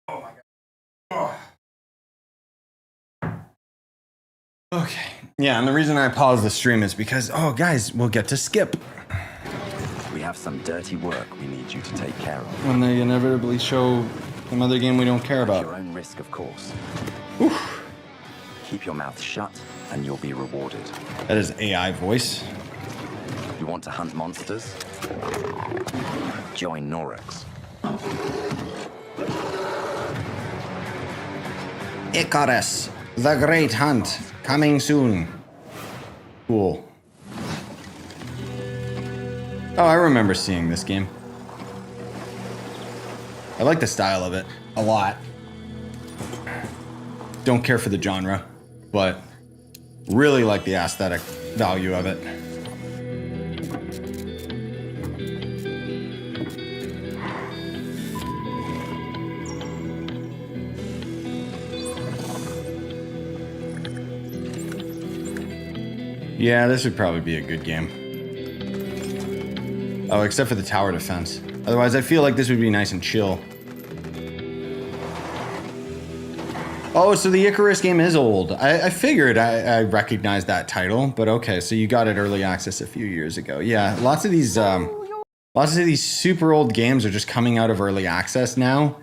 Oh my god. Oh. Okay. Yeah, and the reason I paused the stream is because, oh guys, we'll get to skip. We have some dirty work we need you to take care of. When they inevitably show another game we don't care At about. your own risk, of course. Oof. Keep your mouth shut and you'll be rewarded. That is AI voice. You want to hunt monsters? Join Norex. Icarus, the Great Hunt, coming soon. Cool. Oh, I remember seeing this game. I like the style of it a lot. Don't care for the genre, but really like the aesthetic value of it. Yeah, this would probably be a good game. Oh, except for the tower defense. Otherwise, I feel like this would be nice and chill. Oh, so the Icarus game is old. I figured I recognized that title, but okay, so you got it early access a few years ago. Yeah, lots of these super old games are just coming out of early access now,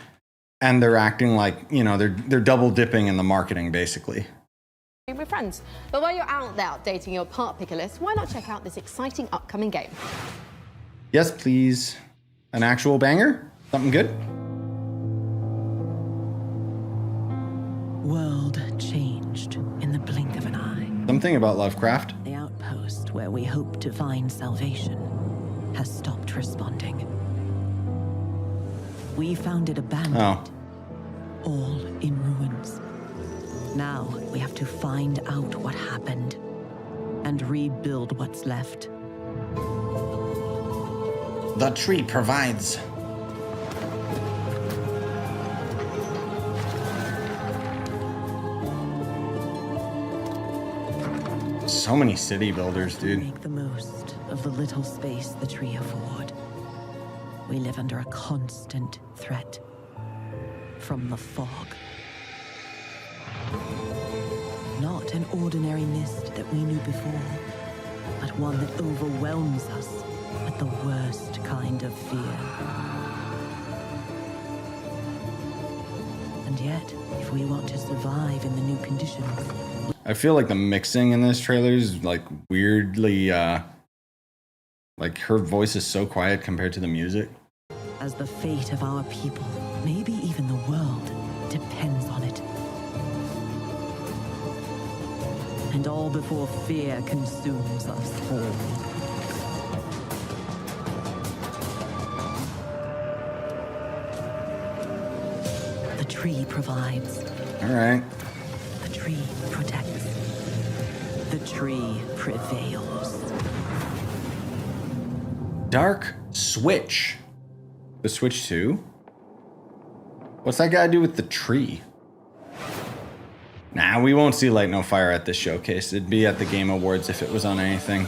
and they're acting like, you know, they're double dipping in the marketing, basically. With friends. But while you're out there updating your part picker list, why not check out this exciting upcoming game? Yes, please. An actual banger? Something good? World changed in the blink of an eye. Something about Lovecraft. The outpost where we hope to find salvation has stopped responding. We found it abandoned, all in ruins. Now we have to find out what happened and rebuild what's left. The tree provides. So many city builders, dude. Make the most of the little space the tree afford. We live under a constant threat from the fog. Not an ordinary mist that we knew before, but one that overwhelms us with the worst kind of fear. And yet, if we want to survive in the new conditions... I feel like the mixing in this trailer is like weirdly, like her voice is so quiet compared to the music. As the fate of our people, maybe even the world, depends on it. And all before fear consumes us all. The tree provides. All right. The tree protects. The tree prevails. Dark Switch. The Switch 2? What's that got to do with the tree? Nah, we won't see Light No Fire at this showcase. It'd be at the Game Awards if it was on anything.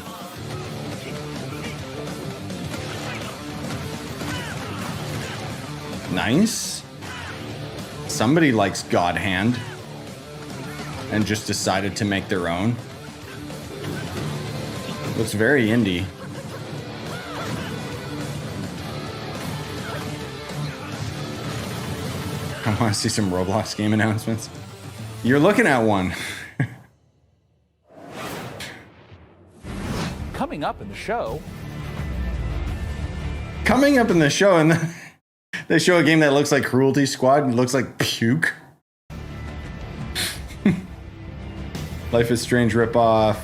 Nice. Somebody likes God Hand and just decided to make their own. Looks very indie. I want to see some Roblox game announcements. You're looking at one. Coming up in the show. Coming up in the show, and they show a game that looks like Cruelty Squad and looks like puke. Life is Strange ripoff.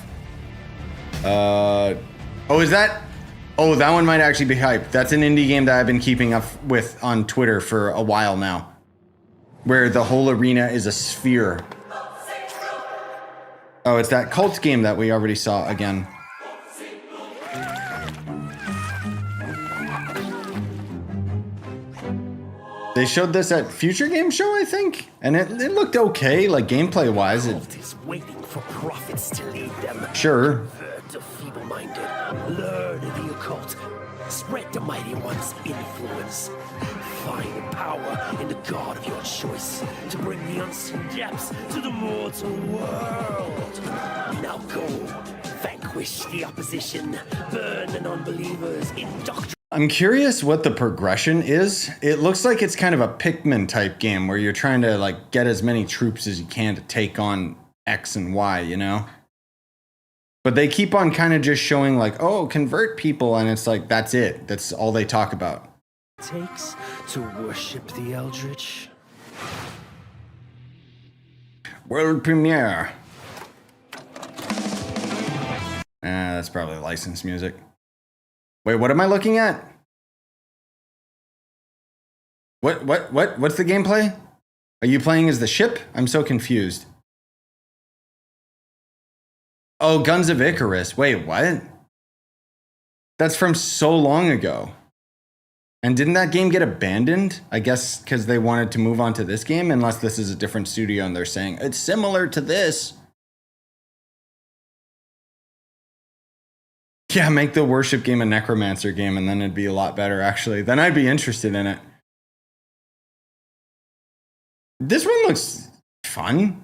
Oh, is that? Oh, that one might actually be hype. That's an indie game that I've been keeping up with on Twitter for a while now, where the whole arena is a sphere. Oh, it's that cult game that we already saw again. They showed this at Future Game Show, I think, and it looked okay, like gameplay wise. Is waiting for prophets to lead them. Sure. Convert the feeble-minded, learn the occult, spread the mighty one's influence. Find power in the god of your choice to bring the unseen depths to the mortal world. Now go, vanquish the opposition, burn the non-believers, indoctrinate. I'm curious what the progression is. It looks like it's kind of a Pikmin type game where you're trying to like get as many troops as you can to take on X and Y, you know? But they keep on kind of just showing like, oh, convert people, and it's like, that's it. That's all they talk about. Takes to worship the Eldritch. World premiere. That's probably licensed music. Wait, what am I looking at? What's the gameplay? Are you playing as the ship? I'm so confused. Oh, Guns of Icarus. Wait, what? That's from so long ago. And didn't that game get abandoned? I guess because they wanted to move on to this game, unless this is a different studio and they're saying, it's similar to this. Yeah, make the worship game a necromancer game, and then it'd be a lot better, actually. Then I'd be interested in it. This one looks fun.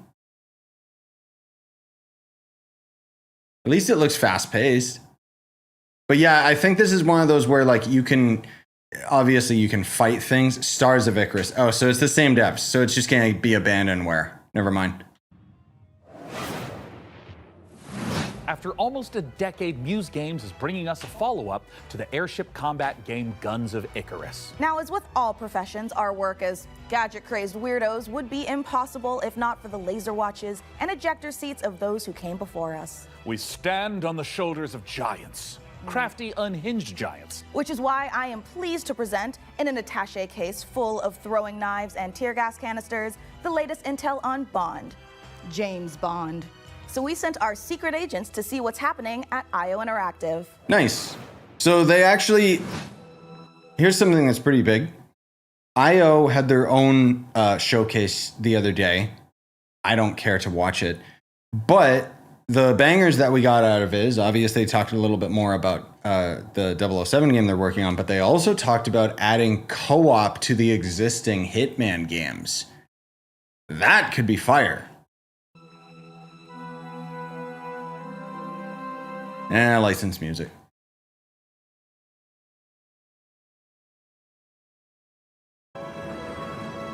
At least it looks fast-paced. But yeah, I think this is one of those where, like, you can... Obviously, you can fight things. Stars of Icarus. Oh, so it's the same devs. So it's just going to be Abandonware. Never mind. After almost a decade, Muse Games is bringing us a follow-up to the airship combat game Guns of Icarus. Now, as with all professions, our work as gadget-crazed weirdos would be impossible if not for the laser watches and ejector seats of those who came before us. We stand on the shoulders of giants. Crafty, unhinged giants. Which is why I am pleased to present, in an attaché case full of throwing knives and tear gas canisters, the latest intel on Bond. James Bond. So we sent our secret agents to see what's happening at IO Interactive. Nice. So they actually... Here's something that's pretty big. IO had their own showcase the other day. I don't care to watch it. But the bangers that we got out of it is, obviously, they talked a little bit more about the 007 game they're working on, but they also talked about adding co-op to the existing Hitman games. That could be fire. Licensed music.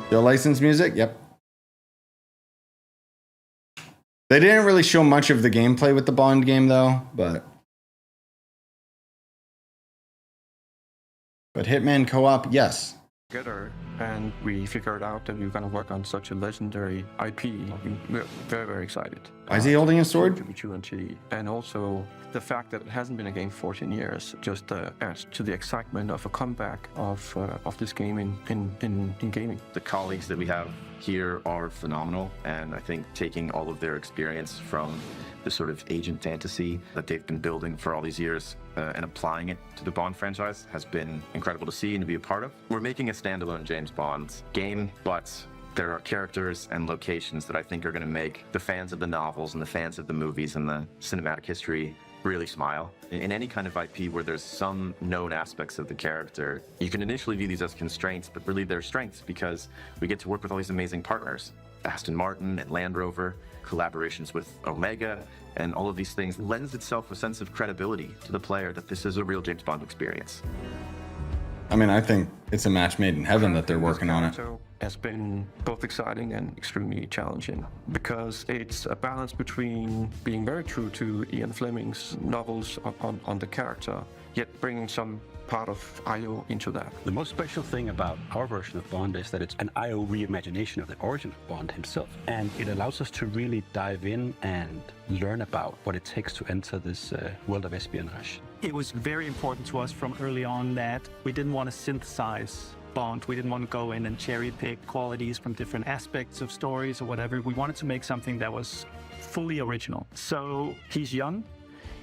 Still licensed music? Yep. They didn't really show much of the gameplay with the Bond game, though, but Hitman co-op, yes. Together, and we figured out that we were going to work on such a legendary IP. We're very, very excited. Why is he holding a sword? And also the fact that it hasn't been a game 14 years just adds to the excitement of a comeback of this game in gaming. The colleagues that we have here are phenomenal, and I think taking all of their experience from the sort of agent fantasy that they've been building for all these years and applying it to the Bond franchise has been incredible to see and to be a part of. We're making a standalone James Bond game, but there are characters and locations that I think are going to make the fans of the novels and the fans of the movies and the cinematic history really smile. In any kind of IP where there's some known aspects of the character, you can initially view these as constraints, but really they're strengths because we get to work with all these amazing partners. Aston Martin and Land Rover, collaborations with Omega, and all of these things lends itself a sense of credibility to the player that this is a real James Bond experience. I mean, I think it's a match made in heaven that they're working on it. Has been both exciting and extremely challenging because it's a balance between being very true to Ian Fleming's novels on the character, yet bringing some part of IO into that. The most special thing about our version of Bond is that it's an IO reimagination of the origin of Bond himself. And it allows us to really dive in and learn about what it takes to enter this world of espionage. It was very important to us from early on that we didn't want to synthesize Bond. We didn't want to go in and cherry pick qualities from different aspects of stories or whatever. We wanted to make something that was fully original. So he's young.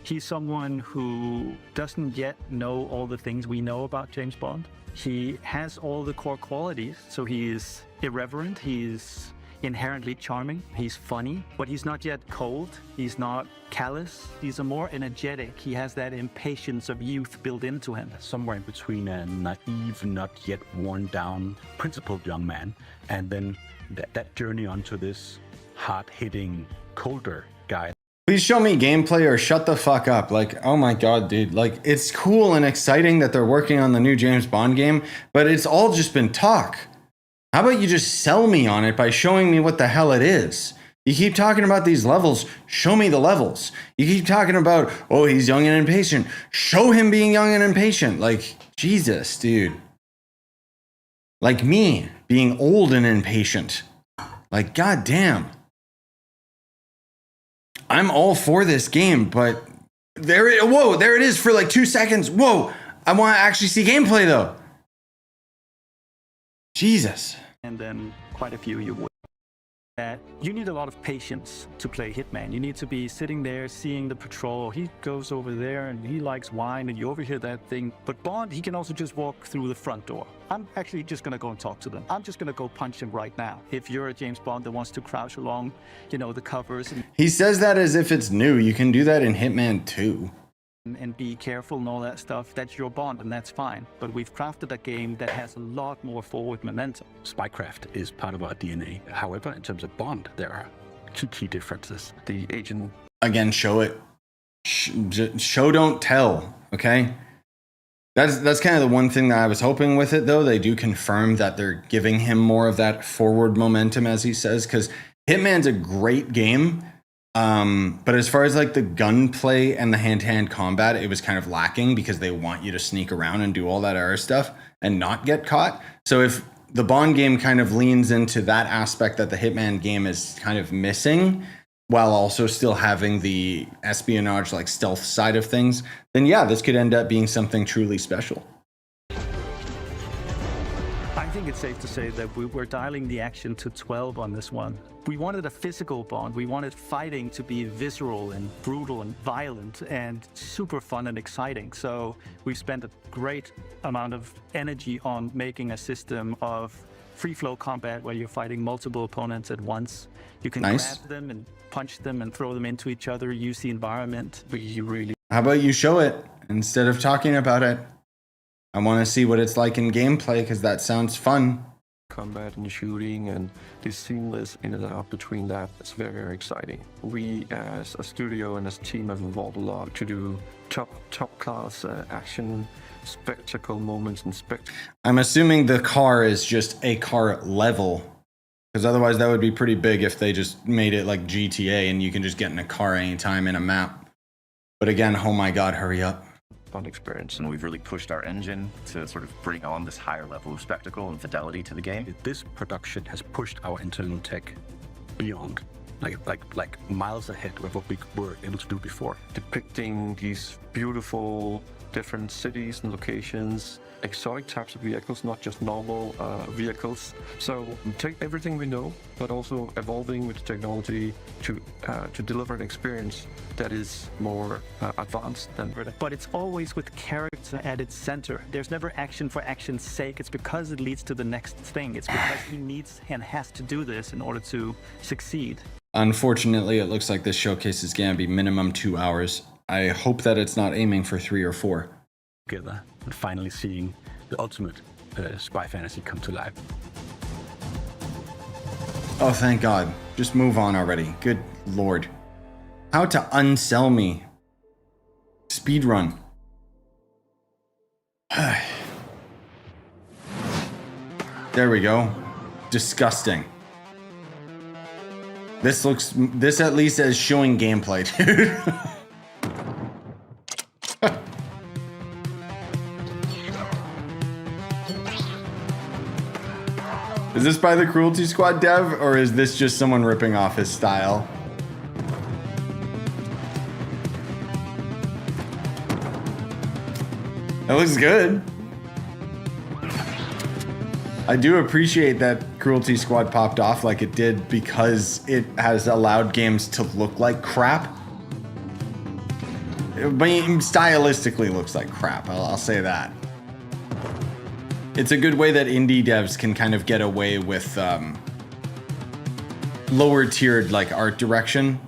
He's someone who doesn't yet know all the things we know about James Bond. He has all the core qualities. So he is irreverent. He's inherently charming. He's funny, but he's not yet cold. He's not callous. He's a more energetic. He has that impatience of youth built into him. Somewhere in between a naive, not yet worn down, principled young man, and then that journey onto this hard-hitting, colder guy. Please show me gameplay or shut the fuck up. Like, oh my god, dude. Like, it's cool and exciting that they're working on the new James Bond game, but it's all just been talk. How about you just sell me on it by showing me what the hell it is? You keep talking about these levels, show me the levels. You keep talking about, oh, he's young and impatient. Show him being young and impatient. Like, Jesus, dude. Like me, being old and impatient. Like, goddamn. I'm all for this game, but there it is for like 2 seconds. Whoa, I want to actually see gameplay though. Jesus. And then quite a few you would. That you need a lot of patience to play Hitman. You need to be sitting there seeing the patrol. He goes over there and he likes wine and you overhear that thing. But Bond, he can also just walk through the front door. I'm actually just going to go and talk to them. I'm just going to go punch him right now. If you're a James Bond that wants to crouch along, you know, the covers. He says that as if it's new. You can do that in Hitman 2. And be careful and all that stuff. That's your Bond and that's fine. But we've crafted a game that has a lot more forward momentum. Spycraft is part of our DNA. However, in terms of Bond, there are key differences. The agent... Again, show it. Show, don't tell, okay? That's kind of the one thing that I was hoping with it, though. They do confirm that they're giving him more of that forward momentum, as he says, because Hitman's a great game. But as far as like the gunplay and the hand-to-hand combat, it was kind of lacking because they want you to sneak around and do all that other stuff and not get caught. So if the Bond game kind of leans into that aspect that the Hitman game is kind of missing, while also still having the espionage, like stealth side of things, then yeah, this could end up being something truly special. I think it's safe to say that we were dialing the action to 12 on this one. We wanted a physical Bond. We wanted fighting to be visceral and brutal and violent and super fun and exciting. So we spent a great amount of energy on making a system of free-flow combat where you're fighting multiple opponents at once. You can grab them and punch them and throw them into each other, use the environment. How about you show it instead of talking about it? I want to see what it's like in gameplay because that sounds fun. combat and shooting and the seamless in and out between that. It's very, very exciting. We as a studio and as a team have evolved a lot to do top class action, spectacle moments and I'm assuming the car is just a car level, because otherwise that would be pretty big if they just made it like GTA and you can just get in a car anytime in a map. But again, oh my god, hurry up. Fun experience, and we've really pushed our engine to sort of bring on this higher level of spectacle and fidelity to the game. This production has pushed our internal tech beyond, like miles ahead of what we were able to do before. Depicting these beautiful different cities and locations, exotic types of vehicles, not just normal vehicles. So take everything we know, but also evolving with technology to deliver an experience that is more advanced than. But it's always with character at its center. There's never action for action's sake. It's because it leads to the next thing. It's because he needs and has to do this in order to succeed. Unfortunately, it looks like this showcase is going to be minimum 2 hours. I hope that it's not aiming for 3 or 4. Together and finally seeing the ultimate spy fantasy come to life. Oh, thank God. Just move on already. Good Lord. How to unsell me. Speedrun. There we go. Disgusting. This at least is showing gameplay, dude. Is this by the Cruelty Squad dev, or is this just someone ripping off his style? That looks good. I do appreciate that Cruelty Squad popped off like it did because it has allowed games to look like crap. But stylistically looks like crap, I'll say that. It's a good way that indie devs can kind of get away with lower tiered like art direction,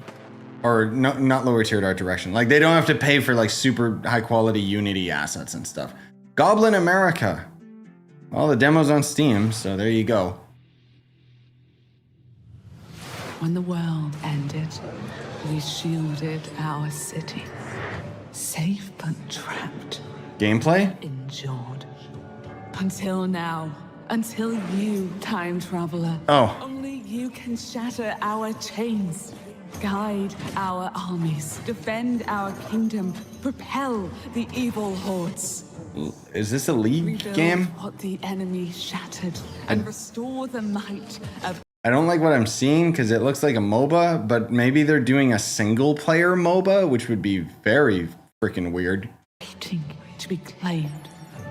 or not lower tiered art direction. Like they don't have to pay for like super high quality Unity assets and stuff. Goblin America. Well, the demo's on Steam, so there you go. When the world ended, we shielded our city. Safe but trapped. Gameplay? Endured. Until now. Until you, time traveler. Oh. Only you can shatter our chains. Guide our armies. Defend our kingdom. Propel the evil hordes. Is this a League Rebuild game? what the enemy shattered and restore the might of. I don't like what I'm seeing because it looks like a MOBA, but maybe they're doing a single player MOBA, which would be very freaking weird. Waiting to be claimed.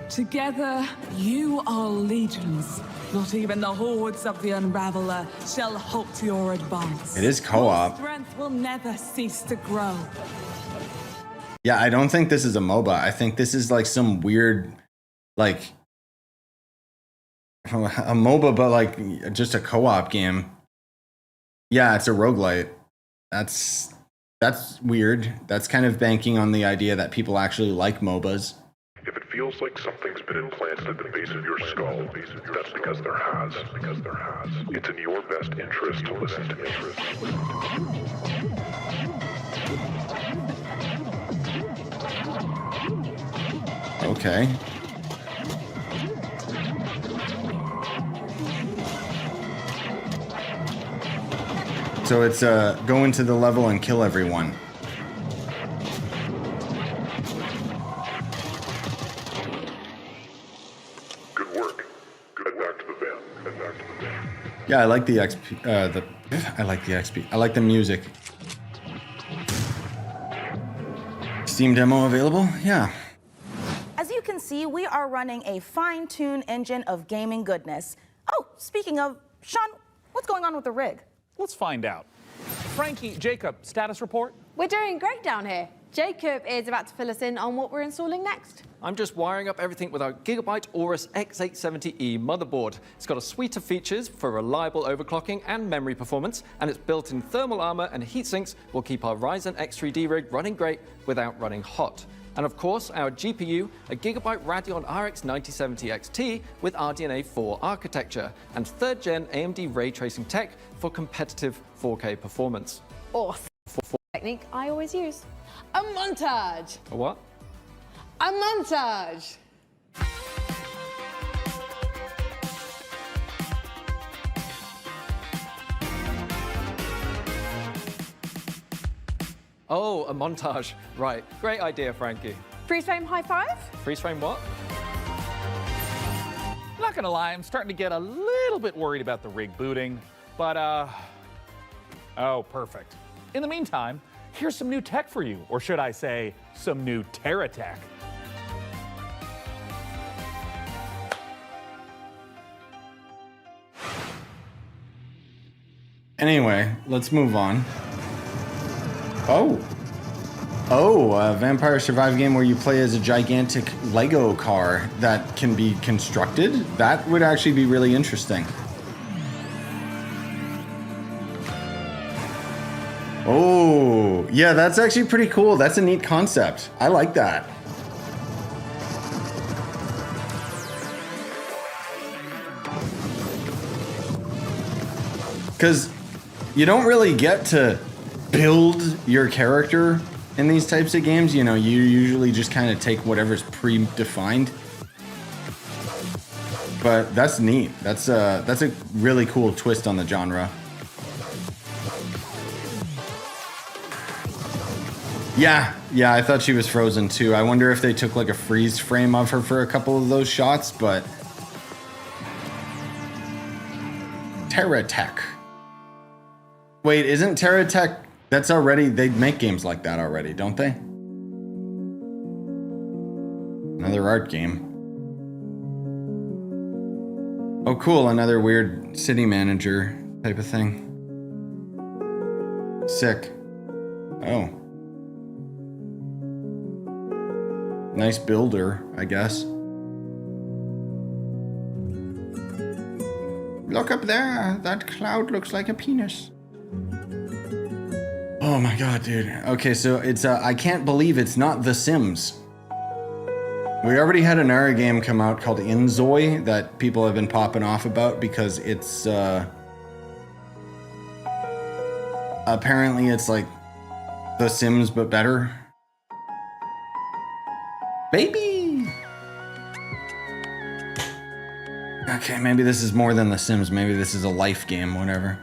Together, you are legions. Not even the hordes of the Unraveler shall halt your advance. It is co-op. Your strength will never cease to grow. Yeah, I don't think this is a MOBA. I think this is like some weird, like, a MOBA, but like just a co-op game. Yeah, it's a roguelite. That's weird. That's kind of banking on the idea that people actually like MOBAs. If it feels like something's been implanted at the base of your skull, that's because there has. It's in your best interest to listen to me. Okay. So it's go into the level and kill everyone. Good work. Head back to the van. Yeah, I like the XP. I like the XP. I like the music. Steam demo available? Yeah. As you can see, we are running a fine-tuned engine of gaming goodness. Oh, speaking of, Sean, what's going on with the rig? Let's find out. Frankie, Jacob, status report? We're doing great down here. Jacob is about to fill us in on what we're installing next. I'm just wiring up everything with our Gigabyte Aorus X870E motherboard. It's got a suite of features for reliable overclocking and memory performance, and its built-in thermal armor and heat sinks will keep our Ryzen X3D rig running great without running hot. And of course, our GPU, a Gigabyte Radeon RX 9070 XT with RDNA 4 architecture, and 3rd gen AMD ray tracing tech for competitive 4K performance. Awesome. Technique I always use. A montage. A what? A montage. Oh, a montage. Right. Great idea, Frankie. Freeze frame high five? Freeze frame what? Not gonna lie, I'm starting to get a little bit worried about the rig booting, but oh, perfect. In the meantime, here's some new tech for you, or should I say, some new Terra tech. Anyway, let's move on. A Vampire Survive game where you play as a gigantic Lego car that can be constructed? That would actually be really interesting. Oh, yeah, that's actually pretty cool. That's a neat concept. I like that. Because you don't really get to build your character in these types of games. You know, you usually just kind of take whatever's predefined. But that's neat. That's a really cool twist on the genre. Yeah, I thought she was frozen too. I wonder if they took like a freeze frame of her for a couple of those shots, but Terra Tech. Wait, isn't Terra Tech? That's already, they make games like that already, don't they? Another art game. Oh, cool, another weird city manager type of thing. Sick. Oh. Nice builder, I guess. Look up there, that cloud looks like a penis. Oh my god, dude. Okay, so it's I can't believe it's not The Sims. We already had another game come out called Inzoi that people have been popping off about because it's apparently it's like The Sims but better. Baby! Okay, maybe this is more than The Sims. Maybe this is a life game, whatever.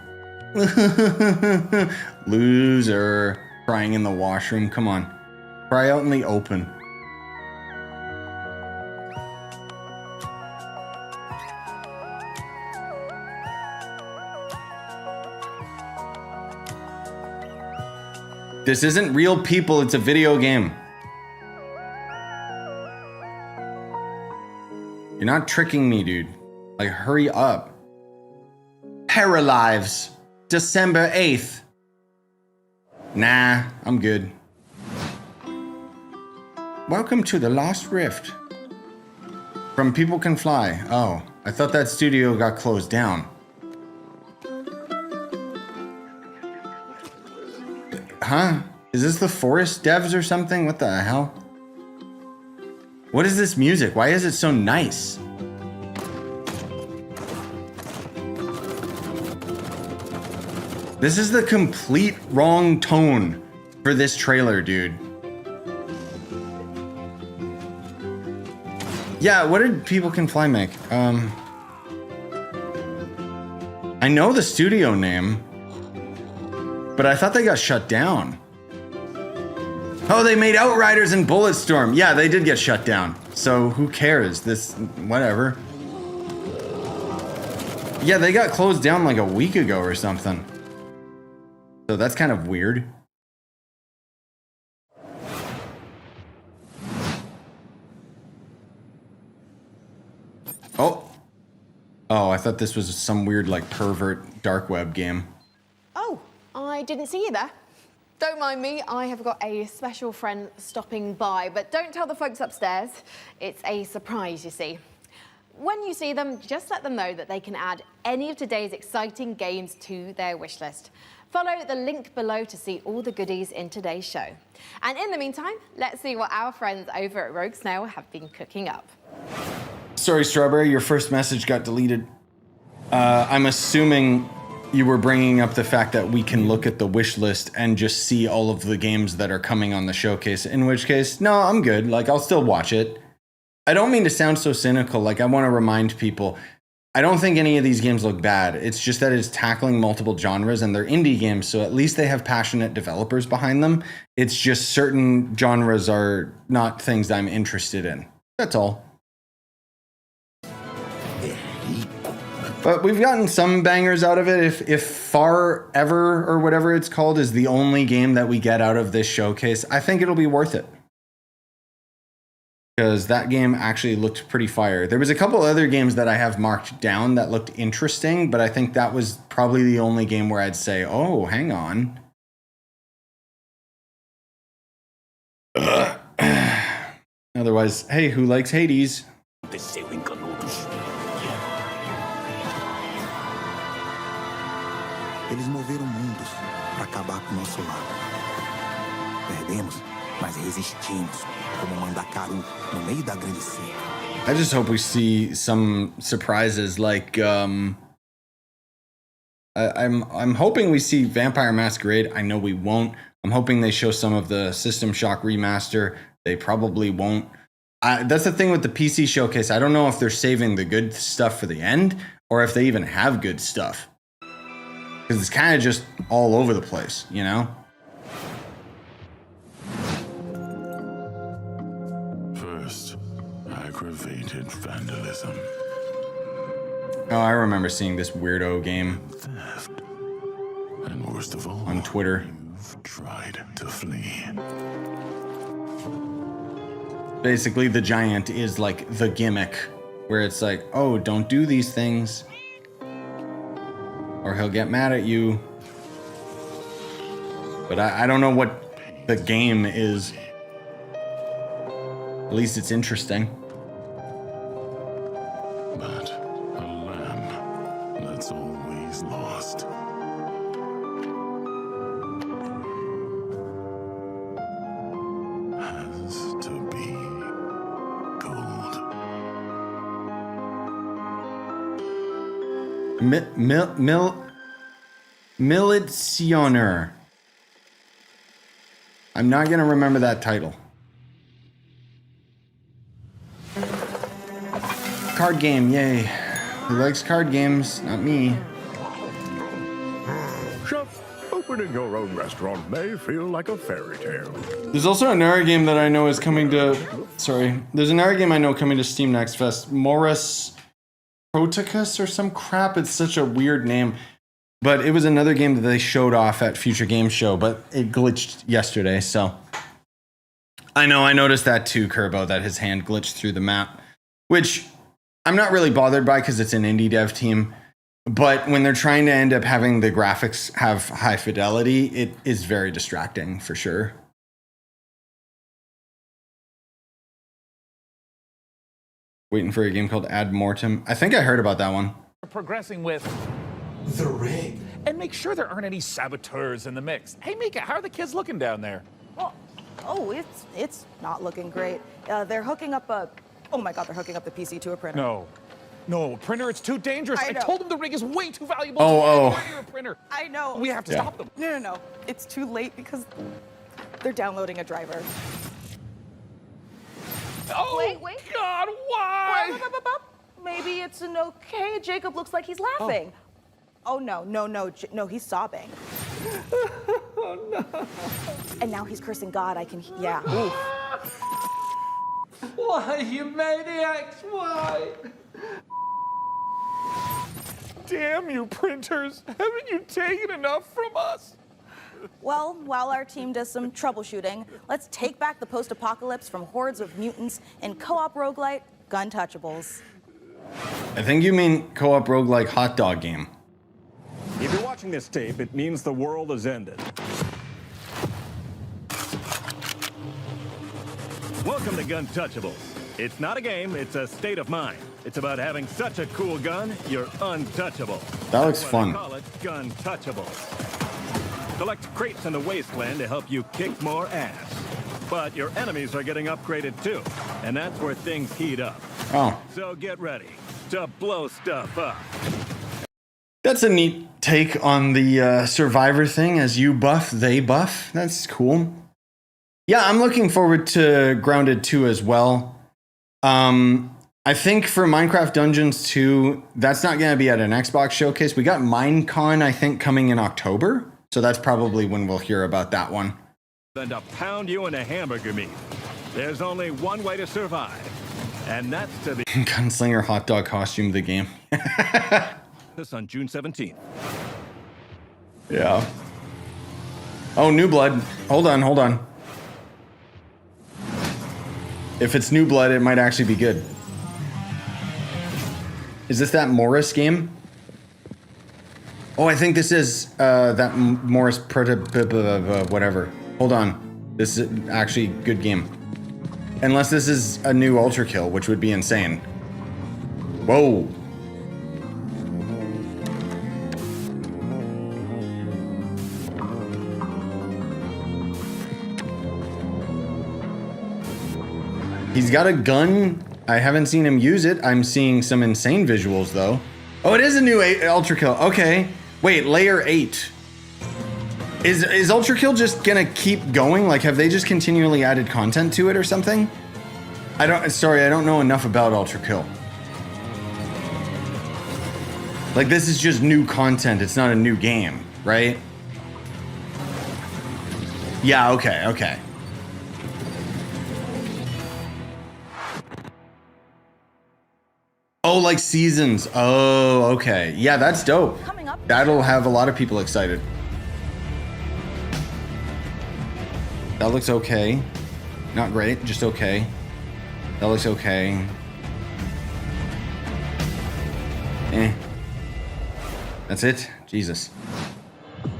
Loser. Crying in the washroom. Come on. Cry out in the open. This isn't real people, it's a video game. You're not tricking me, dude. Like, hurry up. Paralives. December 8th. Nah, I'm good. Welcome to the Lost Rift. From People Can Fly. Oh, I thought that studio got closed down. Huh? Is this the Forest devs or something? What the hell? What is this music? Why is it so nice? This is the complete wrong tone for this trailer, dude. Yeah, what did People Can Fly make? I know the studio name, but I thought they got shut down. Oh, they made Outriders and Bulletstorm. Yeah, they did get shut down. So who cares? This, whatever. Yeah, they got closed down like a week ago or something. So that's kind of weird. Oh, I thought this was some weird like pervert dark web game. Oh, I didn't see you there. Don't mind me, I have got a special friend stopping by, but don't tell the folks upstairs. It's a surprise, you see. When you see them, just let them know that they can add any of today's exciting games to their wish list. Follow the link below to see all the goodies in today's show. And in the meantime, let's see what our friends over at Rogue Snail have been cooking up. Sorry, Strawberry, your first message got deleted. I'm assuming you were bringing up the fact that we can look at the wish list and just see all of the games that are coming on the showcase, in which case, no, I'm good. Like, I'll still watch it. I don't mean to sound so cynical. Like, I want to remind people, I don't think any of these games look bad. It's just that it's tackling multiple genres and they're indie games, so at least they have passionate developers behind them. It's just certain genres are not things I'm interested in. That's all. But we've gotten some bangers out of it. If Far Ever or whatever it's called is the only game that we get out of this showcase, I think it'll be worth it. Because that game actually looked pretty fire. There was a couple other games that I have marked down that looked interesting, but I think that was probably the only game where I'd say, oh, hang on. Otherwise, hey, who likes Hades? Eles moveram mundos para acabar com o nosso lar. Perdemos, mas resistimos, como Mandacaru no meio da grande seca. I just hope we see some surprises like I'm hoping we see Vampire Masquerade. I know we won't. I'm hoping they show some of the System Shock remaster. They probably won't. That's the thing with the PC showcase. I don't know if they're saving the good stuff for the end or if they even have good stuff. Because it's kind of just all over the place, you know? First, aggravated vandalism. Oh, I remember seeing this weirdo game. Theft. And worst of all, on Twitter. You've tried to flee. Basically, the giant is like the gimmick, where it's like, oh, don't do these things, or he'll get mad at you. But I don't know what the game is. At least it's interesting. But a lamb that's always lost. Has to be gold. Militioner. I'm not gonna remember that title. Card game, yay. Who likes card games? Not me. Chef, opening your own restaurant may feel like a fairy tale. There's also another game that I know is coming to... Sorry. There's another game I know coming to Steam Next Fest. Morris Protocus or some crap. It's such a weird name. But it was another game that they showed off at Future Game Show, but it glitched yesterday, so... I know, I noticed that too, Kerbo, that his hand glitched through the map. Which I'm not really bothered by because it's an indie dev team. But when they're trying to end up having the graphics have high fidelity, it is very distracting, for sure. Waiting for a game called Ad Mortem. I think I heard about that one. Progressing with the rig. And make sure there aren't any saboteurs in the mix. Hey, Mica, how are the kids looking down there? Well, oh, it's not looking great. They're hooking up a... Oh my God, they're hooking up the PC to a printer. No, a printer, it's too dangerous. I told them the rig is way too valuable to a printer. I know. We have to stop them. No. It's too late because they're downloading a driver. Oh, wait. God, why? Maybe it's an okay. Jacob looks like he's laughing. Oh, no, he's sobbing. Oh, no. And now he's cursing God. Yeah. Why, you maniacs, why? Damn you, printers. Haven't you taken enough from us? Well, while our team does some troubleshooting, let's take back the post-apocalypse from hordes of mutants in co-op roguelite Guntouchables. I think you mean co-op roguelike hot dog game. If you're watching this tape, it means the world has ended. Welcome to Guntouchables. It's not a game, it's a state of mind. It's about having such a cool gun, you're untouchable. That looks fun. Call it Guntouchables. Collect crates in the wasteland to help you kick more ass. But your enemies are getting upgraded too, and that's where things heat up. Oh. So get ready to blow stuff up. That's a neat take on the Survivor thing. As you buff, they buff. That's cool. Yeah, I'm looking forward to Grounded 2 as well. I think for Minecraft Dungeons 2, that's not going to be at an Xbox showcase. We got Minecon, I think, coming in October. So that's probably when we'll hear about that one. Than to pound you into hamburger meat. There's only one way to survive, and that's to be Gunslinger hot dog costume, the game. this on June 17th. Yeah. Oh, New Blood. Hold on. If it's New Blood, it might actually be good. Is this that Morris game? Oh, I think this is that Morris whatever. Hold on. This is actually a good game. Unless this is a new Ultra Kill, which would be insane. Whoa. He's got a gun. I haven't seen him use it. I'm seeing some insane visuals though. Oh, it is a new Ultra Kill. Okay. Wait, layer 8. Is Ultra Kill just gonna keep going? Like, have they just continually added content to it or something? I don't know enough about Ultra Kill. Like, this is just new content. It's not a new game, right? Yeah, okay. Oh, like seasons. Oh, okay. Yeah, that's dope. That'll have a lot of people excited. That looks okay. Not great, just okay. That looks okay. That's it? Jesus.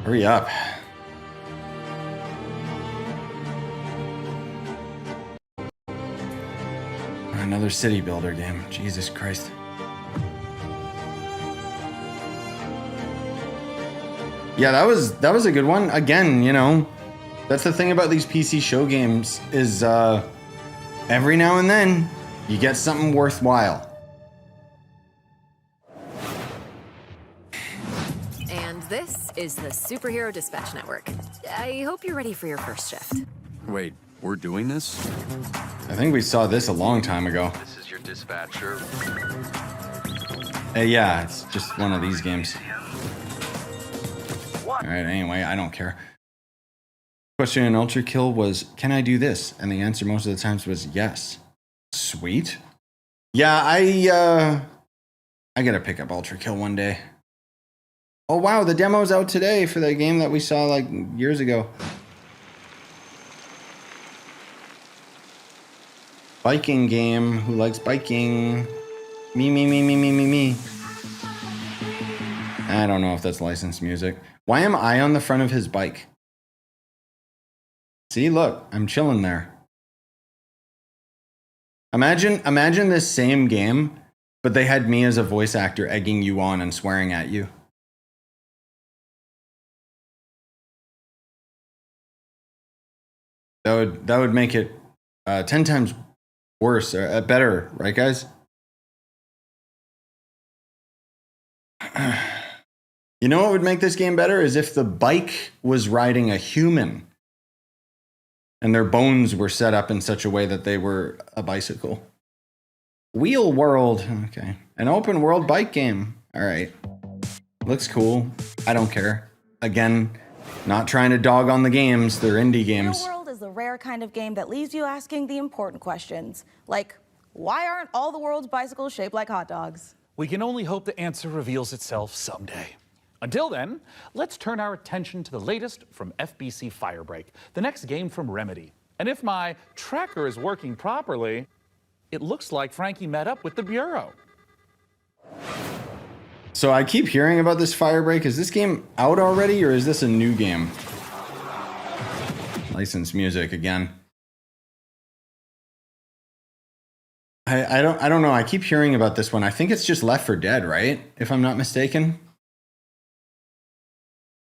Hurry up. Another city builder game. Jesus Christ. Yeah, that was a good one. Again, you know, that's the thing about these PC show games is every now and then you get something worthwhile. And this is the Superhero Dispatch Network. I hope you're ready for your first shift. Wait, we're doing this? I think we saw this a long time ago. This is your dispatcher. Yeah, it's just one of these games. Alright, anyway, I don't care. Question in Ultra Kill was, can I do this? And the answer most of the times was yes. Sweet. Yeah, I gotta pick up Ultra Kill one day. Oh wow, the demo's out today for the game that we saw like years ago. Biking game. Who likes biking? Me. I don't know if that's licensed music. Why am I on the front of his bike? See, look, I'm chilling there. Imagine this same game, but they had me as a voice actor egging you on and swearing at you. That would make it 10 times worse or better, right, guys? You know what would make this game better is if the bike was riding a human and their bones were set up in such a way that they were a bicycle. Wheel World. Okay. An open world bike game. All right. Looks cool. I don't care. Again, not trying to dog on the games. They're indie games. Real World is the rare kind of game that leaves you asking the important questions. Like, why aren't all the world's bicycles shaped like hot dogs? We can only hope the answer reveals itself someday. Until then, let's turn our attention to the latest from FBC Firebreak, the next game from Remedy. And if my tracker is working properly, it looks like Frankie met up with the Bureau. So I keep hearing about this Firebreak. Is this game out already or is this a new game? Licensed music again. I don't know. I keep hearing about this one. I think it's just Left 4 Dead, right? If I'm not mistaken.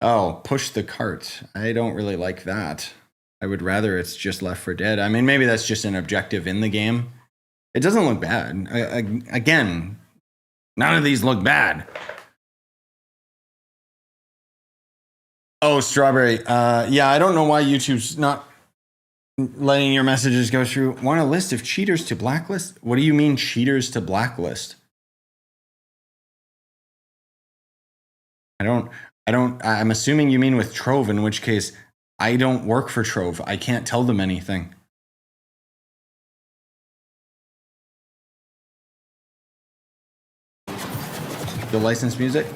Oh, push the cart. I don't really like that. I would rather it's just Left 4 Dead. I mean, maybe that's just an objective in the game. It doesn't look bad. Again, none of these look bad. Oh, Strawberry. Yeah, I don't know why YouTube's not letting your messages go through. Want a list of cheaters to blacklist? What do you mean cheaters to blacklist? I'm assuming you mean with Trove, in which case I don't work for Trove. I can't tell them anything. The licensed music?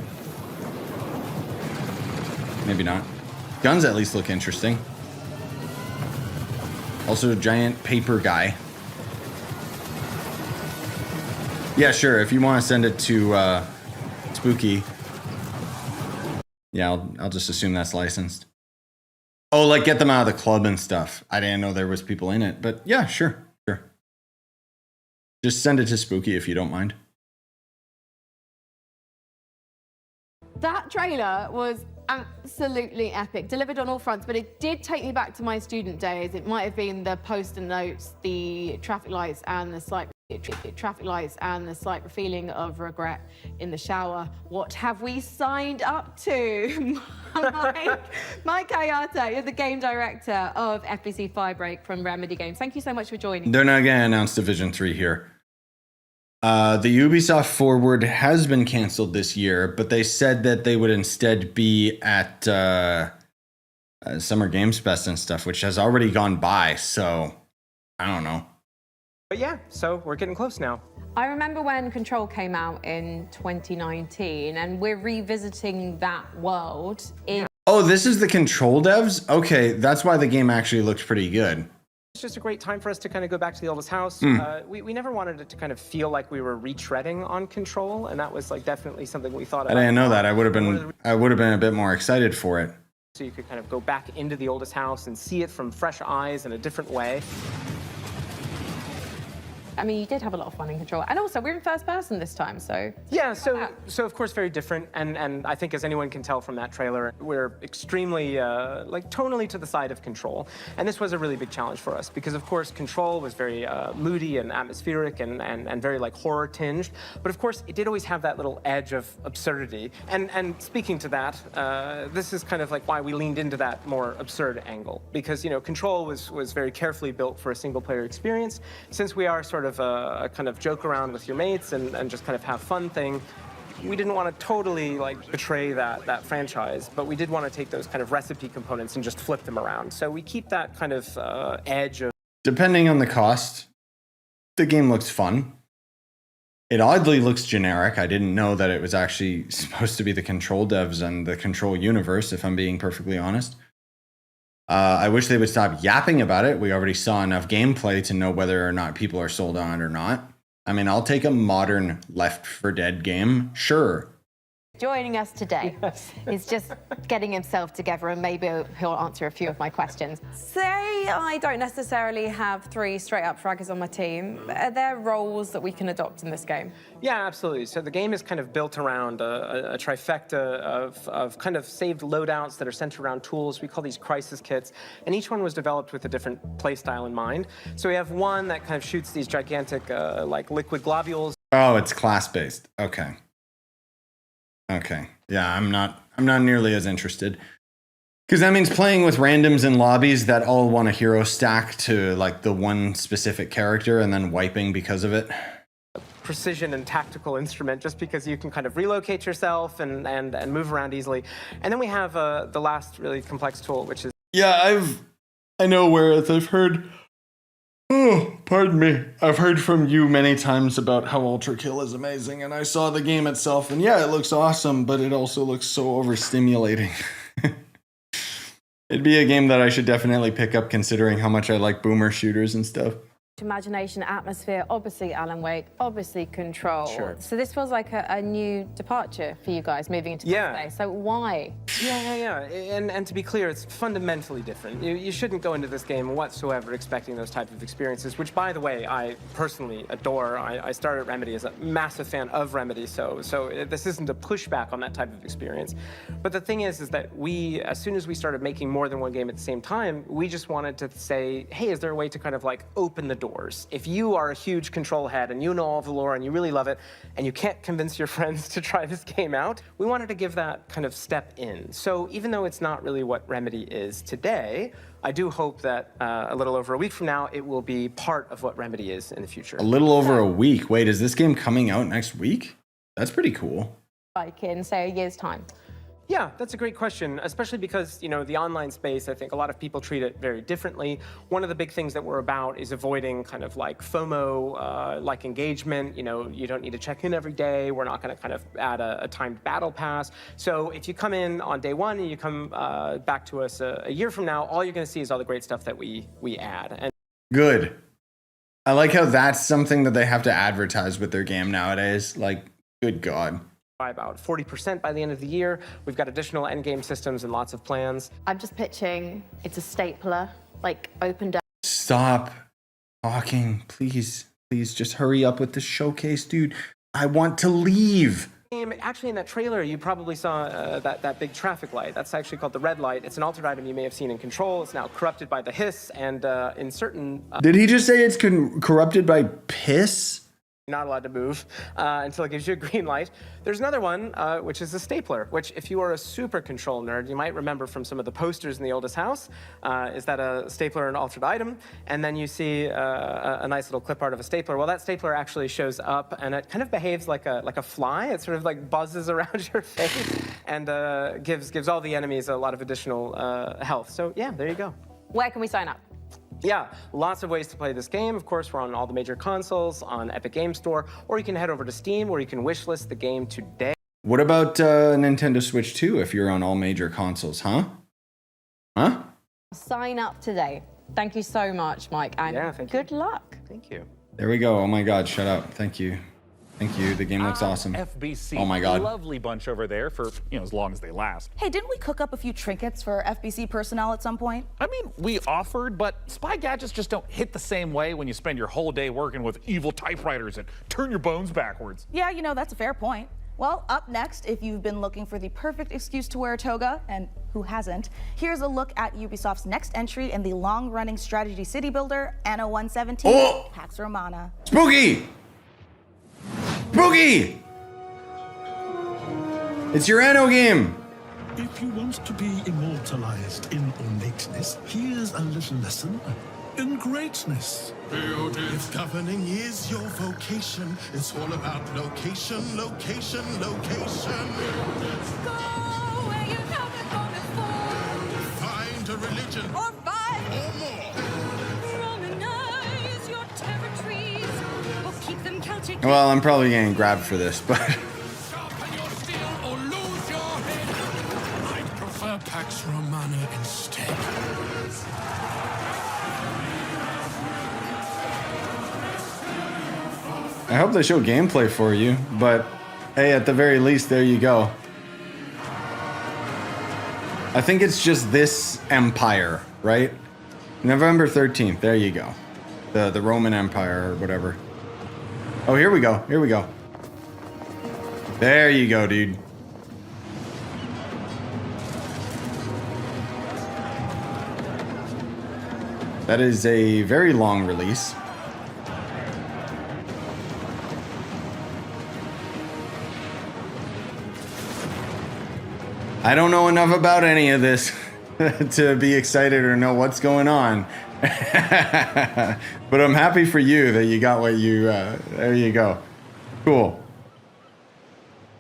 Maybe not. Guns at least look interesting. Also a giant paper guy. Yeah, sure. If you want to send it to Spooky. Yeah, I'll just assume that's licensed. Oh, like get them out of the club and stuff. I didn't know there was people in it, but yeah, sure. Just send it to Spooky if you don't mind. That trailer was absolutely epic, delivered on all fronts, but it did take me back to my student days. It might have been the poster notes, the traffic lights, and the slight feeling of regret in the shower. What have we signed up to? Mike Kayata, you're the game director of FBC Firebreak from Remedy Games. Thank you so much for joining. They're not going to announce Division 3 here. The Ubisoft Forward has been canceled this year, but they said that they would instead be at Summer Games Fest and stuff, which has already gone by, so I don't know. But yeah, so we're getting close now. I remember when Control came out in 2019, and we're revisiting that world in... Oh, this is the Control devs? Okay, that's why the game actually looked pretty good. It's just a great time for us to kind of go back to the oldest house. We never wanted it to kind of feel like we were retreading on Control, and that was like definitely something we thought about. I didn't know that. I would have been a bit more excited for it. So you could kind of go back into the oldest house and see it from fresh eyes in a different way. I mean, you did have a lot of fun in Control. And also, we're in first person this time, so... Yeah, so of course, very different. And I think as anyone can tell from that trailer, we're extremely, like, tonally to the side of Control. And this was a really big challenge for us because, of course, Control was very moody and atmospheric and very, like, horror-tinged. But, of course, it did always have that little edge of absurdity. And speaking to that, this is kind of like why we leaned into that more absurd angle. Because, you know, Control was very carefully built for a single-player experience. Since we are sort of a kind of joke around with your mates and just kind of have fun thing, we didn't want to totally like betray that franchise, but we did want to take those kind of recipe components and just flip them around. So we keep that kind of edge of... Depending on the cost, the game looks fun. It oddly looks generic. I didn't know that it was actually supposed to be the Control devs and the Control universe, if I'm being perfectly honest. I wish they would stop yapping about it. We already saw enough gameplay to know whether or not people are sold on it or not. I mean, I'll take a modern Left 4 Dead game, sure. Joining us today is just getting himself together, and maybe he'll answer a few of my questions. Say I don't necessarily have 3 straight-up fraggers on my team. Are there roles that we can adopt in this game? Yeah, absolutely. So the game is kind of built around a trifecta of kind of saved loadouts that are centered around tools. We call these crisis kits, and each one was developed with a different play style in mind. So we have one that kind of shoots these gigantic, like, liquid globules. Oh, it's class-based. Okay. Okay. Yeah, I'm not nearly as interested. Because that means playing with randoms in lobbies that all want a hero stack to like the one specific character and then wiping because of it. Precision and tactical instrument, just because you can kind of relocate yourself and move around easily. And then we have the last really complex tool, which is... Yeah, I know whereas I've heard... Oh, pardon me. I've heard from you many times about how Ultra Kill is amazing, and I saw the game itself, and yeah, it looks awesome, but it also looks so overstimulating. It'd be a game that I should definitely pick up considering how much I like boomer shooters and stuff. imagination, atmosphere, obviously Alan Wake, obviously Control. Sure. So this feels like a new departure for you guys moving into this space. So why? Yeah. And to be clear, it's fundamentally different. You shouldn't go into this game whatsoever expecting those types of experiences, which, by the way, I personally adore. I started Remedy as a massive fan of Remedy, so this isn't a pushback on that type of experience. But the thing is that we, as soon as we started making more than one game at the same time, we just wanted to say, hey, is there a way to kind of like open the doors? If you are a huge Control head and you know all of the lore and you really love it, and you can't convince your friends to try this game out, we wanted to give that kind of step in. So even though it's not really what Remedy is today, I do hope that a little over a week from now, it will be part of what Remedy is in the future. A little over a week. Wait, is this game coming out next week? That's pretty cool. Like in, say, a year's time? Yeah, that's a great question, especially because, you know, the online space, I think a lot of people treat it very differently. One of the big things that we're about is avoiding kind of like FOMO, like engagement. You know, you don't need to check in every day. We're not going to kind of add a timed battle pass. So if you come in on day one and you come back to us a year from now, all you're going to see is all the great stuff that we add. And good. I like how that's something that they have to advertise with their game nowadays. Like, good God. By about 40% by the end of the year. We've got additional endgame systems and lots of plans. I'm just pitching it's a stapler, like opened up. Stop talking, please. Please just hurry up with the showcase, dude. I want to leave. Actually, in that trailer, you probably saw that big traffic light. That's actually called the red light. It's an altered item you may have seen in Control. It's now corrupted by the hiss, and in certain... Did he just say it's corrupted by piss? Not allowed to move until it gives you a green light. There's another one, which is a stapler, which if you are a super Control nerd, you might remember from some of the posters in the oldest house. Is that a stapler an altered item? And then you see a nice little clip art of a stapler. Well, that stapler actually shows up, and it kind of behaves like a fly. It sort of like buzzes around your face and gives all the enemies a lot of additional health. So yeah, there you go. Where can we sign up? Yeah, lots of ways to play this game. Of course, we're on all the major consoles, on Epic Game Store, or you can head over to Steam, where you can wishlist the game today. What about Nintendo Switch 2 if you're on all major consoles, huh? Huh? Sign up today. Thank you so much, Mike, and good luck. Thank you. There we go. Oh my God, shut up. Thank you. Thank you. The game looks awesome. FBC. Oh my God. Lovely bunch over there for, as long as they last. Hey, didn't we cook up a few trinkets for FBC personnel at some point? I mean, we offered, but spy gadgets just don't hit the same way when you spend your whole day working with evil typewriters and turn your bones backwards. Yeah, that's a fair point. Well, up next, if you've been looking for the perfect excuse to wear a toga, and who hasn't, here's a look at Ubisoft's next entry in the long-running strategy city builder, Anno 117, Pax Romana. Spooky! Spooky! It's your Anno game! If you want to be immortalized in ornateness, here's a little lesson in greatness. If governing is your vocation, it's all about location, location, location. Go where you're never gonna fall. Find a religion. Or five. Or more. Romanize your territories. Or keep them Celtic. Well, I'm probably getting grabbed for this, but... Sharpen your steel or lose your head. I'd prefer Pax Romana instead. I hope they show gameplay for you, but hey, at the very least, there you go. I think it's just this empire, right? November 13th, there you go. The Roman Empire or whatever. Oh, here we go, here we go. There you go, dude. That is a very long release. I don't know enough about any of this to be excited or know what's going on. But I'm happy for you that you got what you, there you go. Cool.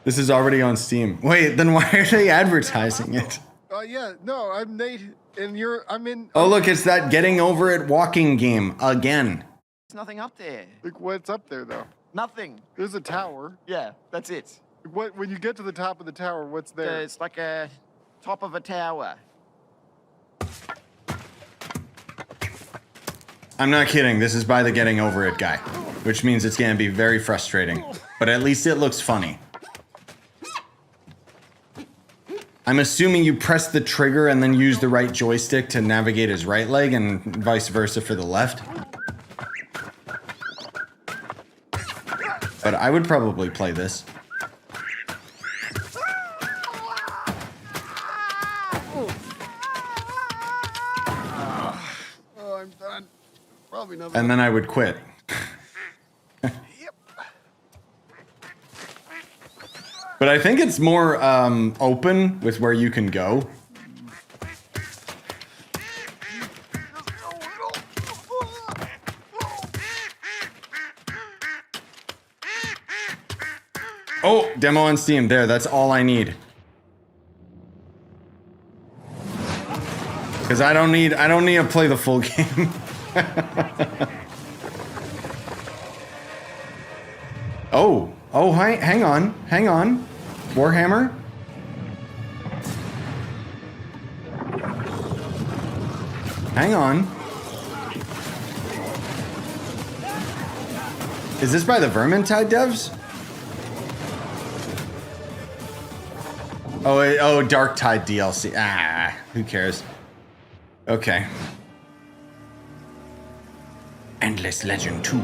This is already on Steam. Wait, then why are they advertising it? Yeah, no, I'm Nate, and I'm in... Oh, look, it's that getting over it walking game again. There's nothing up there. Like, what's up there, though? Nothing. There's a tower. Yeah, that's it. What? When you get to the top of the tower, what's there? It's like a top of a tower. I'm not kidding. This is by the getting over it guy, which means it's gonna be very frustrating. But at least it looks funny. I'm assuming you press the trigger and then use the right joystick to navigate his right leg and vice versa for the left. But I would probably play this. Oh, I'm done. Probably not. And then I would quit. But I think it's more open with where you can go. Oh, demo on Steam. There, that's all I need. Because I don't need to play the full game. Oh, hi, hang on. Warhammer? Hang on. Is this by the Vermintide devs? Oh, Dark Tide DLC. Ah, who cares? Okay. Endless Legend 2.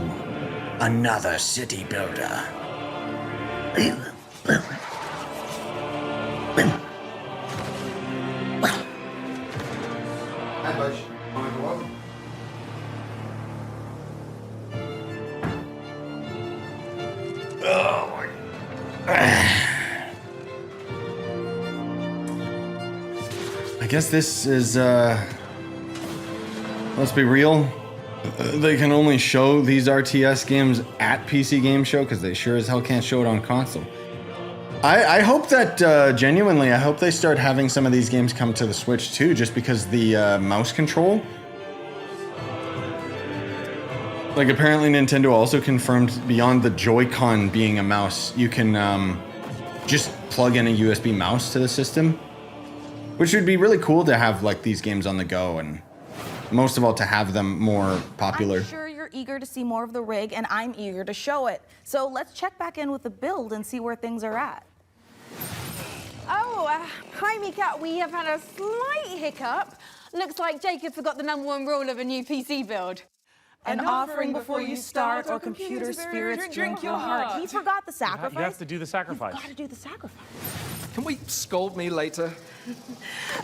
Another city builder. Hi, Bush. Wanna go up? Oh my. I guess this is, let's be real. They can only show these RTS games at PC Game Show because they sure as hell can't show it on console. I hope that, genuinely, I hope they start having some of these games come to the Switch too, just because the mouse control. Like, apparently Nintendo also confirmed beyond the Joy-Con being a mouse, you can just plug in a USB mouse to the system. Which would be really cool to have, like, these games on the go, and most of all, to have them more popular. I'm sure you're eager to see more of the rig, and I'm eager to show it. So let's check back in with the build and see where things are at. Oh, hi, Mica. We have had a slight hiccup. Looks like Jacob forgot the #1 rule of a new PC build. An offering before you start, or computer spirits drink your heart. He forgot the sacrifice. You have to do the sacrifice. You've got to do the sacrifice. Can we scold me later?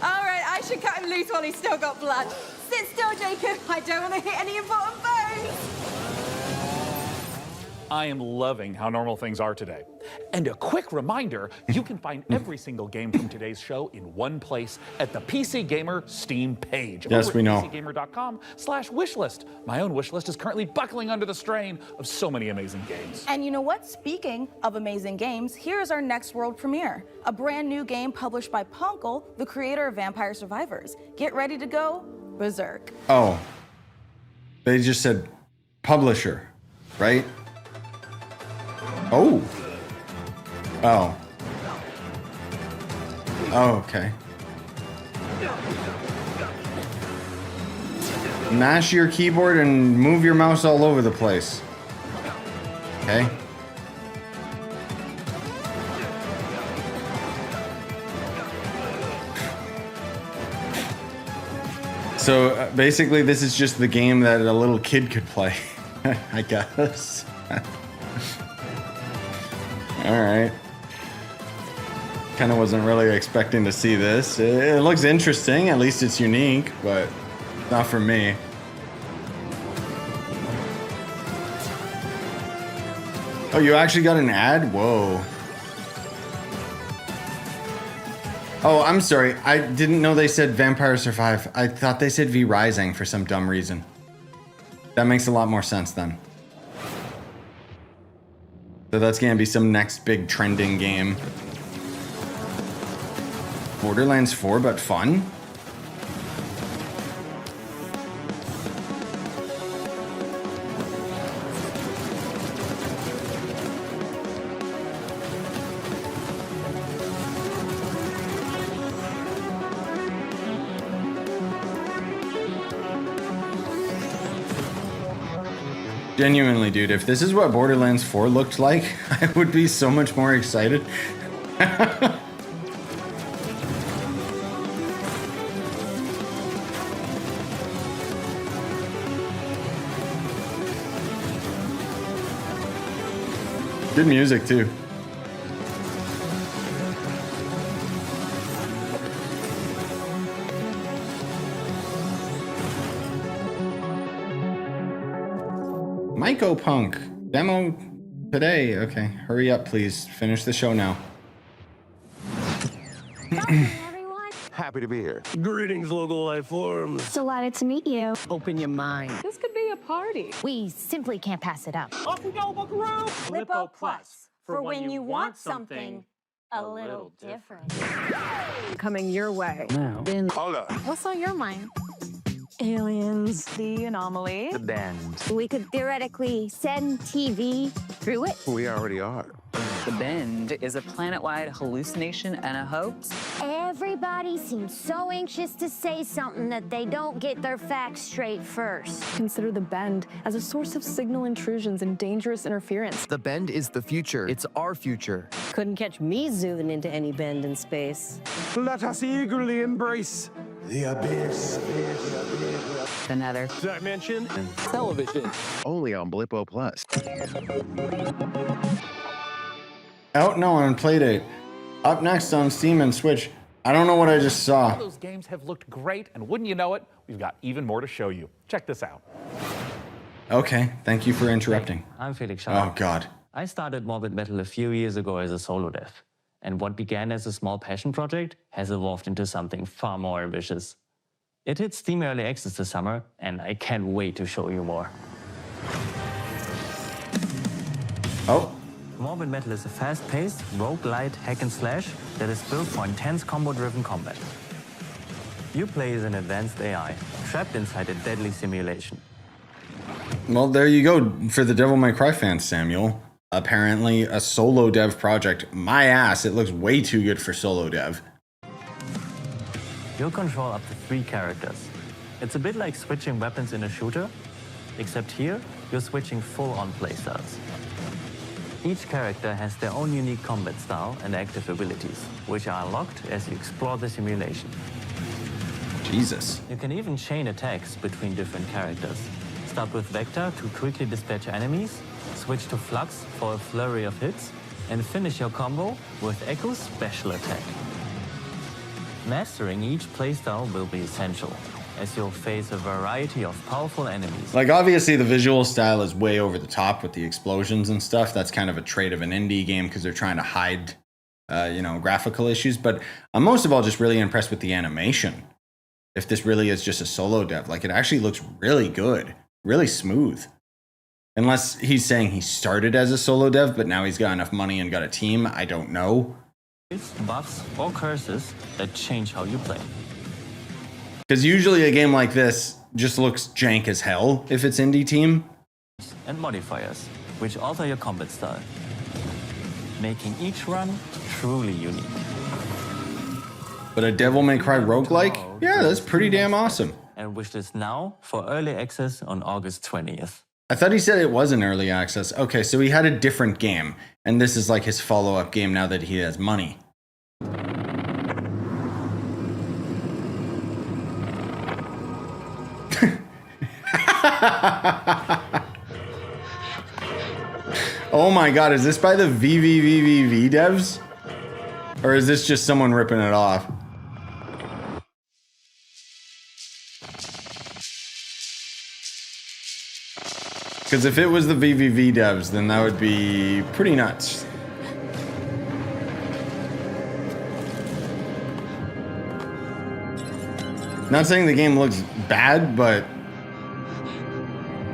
All right, I should cut him loose while he's still got blood. Sit still, Jacob. I don't want to hit any important bones. I am loving how normal things are today. And a quick reminder, you can find every single game from today's show in one place at the PC Gamer Steam page. Yes, we know. PCGamer.com/wishlist. My own wishlist is currently buckling under the strain of so many amazing games. And you know what? Speaking of amazing games, here's our next world premiere. A brand new game published by Punkle, the creator of Vampire Survivors. Get ready to go berserk. Oh. They just said publisher, right? Oh. Oh. Oh, okay. Mash your keyboard and move your mouse all over the place. Okay. So basically this is just the game that a little kid could play, I guess. All right. Kind of wasn't really expecting to see this. It looks interesting, at least it's unique, but not for me. Oh, you actually got an ad? Whoa. Oh, I'm sorry. I didn't know they said Vampire Survive. I thought they said V Rising for some dumb reason. That makes a lot more sense then. So that's gonna be some next big trending game. Borderlands 4, but fun? Genuinely, dude, if this is what Borderlands 4 looked like, I would be so much more excited. Good music, too. Mica Punk demo today. Okay, hurry up, please. Finish the show now. Happy to be here. Greetings, local life forms. Delighted to meet you. Open your mind. This could be a party. We simply can't pass it up. Off we go, Buckaroo! Lippo Plus, for when you want something a little different. Coming your way. Now. Hold up. What's on your mind? Aliens. The anomaly. The Bend. We could theoretically send TV through it. We already are. The Bend is a planet-wide hallucination and a hoax. Everybody seems so anxious to say something that they don't get their facts straight first. Consider the Bend as a source of signal intrusions and dangerous interference. The Bend is the future. It's our future. Couldn't catch me zooming into any bend in space. Let us eagerly embrace the abyss. The Nether. Dimension and television. Only on Blippo Plus. Out now on Playdate. Up next on Steam and Switch. I don't know what I just saw. Those games have looked great, and wouldn't you know it, we've got even more to show you. Check this out. Okay, thank you for interrupting. I'm Felix. Oh, God. I started Morbid Metal a few years ago as a solo dev, and what began as a small passion project has evolved into something far more ambitious. It hit Steam Early Access this summer, and I can't wait to show you more. Oh. Morbid Metal is a fast-paced, roguelite hack-and-slash that is built for intense combo-driven combat. You play as an advanced AI, trapped inside a deadly simulation. Well, there you go for the Devil May Cry fans, Samuel. Apparently a solo dev project. My ass, it looks way too good for solo dev. You'll control up to 3 characters. It's a bit like switching weapons in a shooter, except here, you're switching full-on playstyles. Each character has their own unique combat style and active abilities, which are unlocked as you explore the simulation. Jesus. You can even chain attacks between different characters. Start with Vector to quickly dispatch enemies, switch to Flux for a flurry of hits, and finish your combo with Echo's special attack. Mastering each playstyle will be essential, as you'll face a variety of powerful enemies. Like, obviously the visual style is way over the top with the explosions and stuff. That's kind of a trait of an indie game because they're trying to hide, graphical issues. But I'm most of all just really impressed with the animation. If this really is just a solo dev, like, it actually looks really good, really smooth. Unless he's saying he started as a solo dev, but now he's got enough money and got a team. I don't know. Buffs or curses that change how you play. Because usually a game like this just looks jank as hell if it's indie team. And modifiers, which alter your combat style, making each run truly unique. But a Devil May Cry roguelike? Yeah, that's pretty damn awesome. And wishlist now for early access on August 20th. I thought he said it was an early access. Okay, so he had a different game, and this is like his follow-up game now that he has money. Oh my god, is this by the VVVVV devs? Or is this just someone ripping it off? Because if it was the VVV devs, then that would be pretty nuts. Not saying the game looks bad, but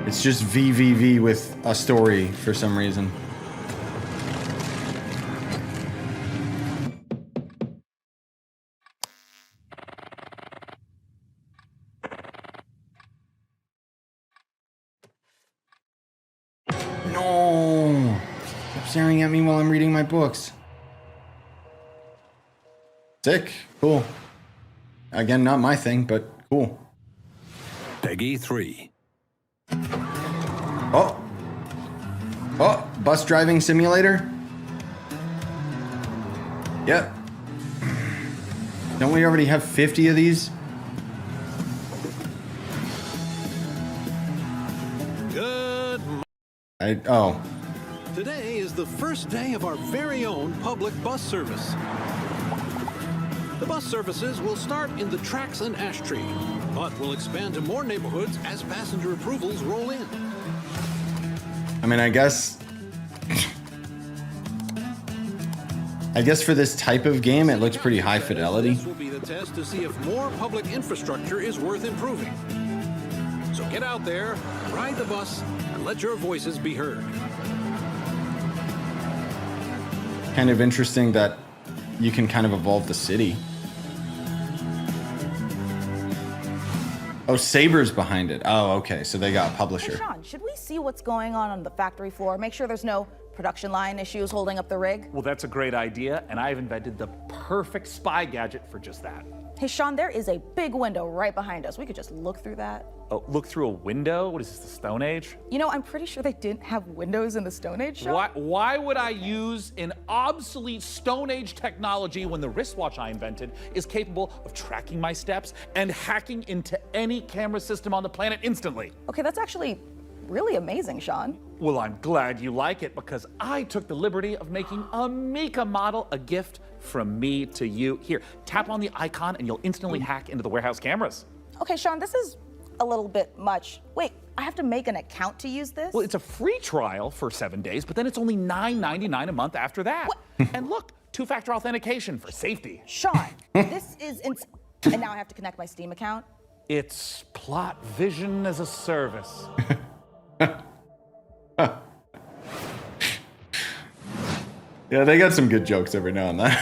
it's just VVV with a story for some reason. No! Stop staring at me while I'm reading my books. Sick. Cool. Again, not my thing, but cool. Peggy 3. Oh, bus driving simulator? Yep. Don't we already have 50 of these? Good. Oh. Today is the first day of our very own public bus service. The bus services will start in the tracks and ash tree, but will expand to more neighborhoods as passenger approvals roll in. I mean, I guess for this type of game, it looks pretty high fidelity. This will be the test to see if more public infrastructure is worth improving. So get out there, ride the bus, and let your voices be heard. Kind of interesting that you can kind of evolve the city. Oh, Saber's behind it. Oh, okay. So they got a publisher. Hey, Sean, should we see what's going on the factory floor? Make sure there's no production line issues holding up the rig? Well, that's a great idea, and I've invented the perfect spy gadget for just that. Hey, Sean, there is a big window right behind us. We could just look through that. Oh, look through a window? What is this, the Stone Age? You know, I'm pretty sure they didn't have windows in the Stone Age, Sean. Why would I use an obsolete Stone Age technology when the wristwatch I invented is capable of tracking my steps and hacking into any camera system on the planet instantly? Okay, that's actually really amazing, Sean. Well, I'm glad you like it because I took the liberty of making a Mica model a gift from me to you. Here, tap on the icon and you'll instantly hack into the warehouse cameras. Okay, Sean, this is a little bit much. Wait, I have to make an account to use this? Well, it's a free trial for 7 days, but then it's only $9.99 a month after that. And look, two-factor authentication for safety. Sean, this is and now I have to connect my Steam account? It's Plott Vision as a Service. Yeah, they got some good jokes every now and then.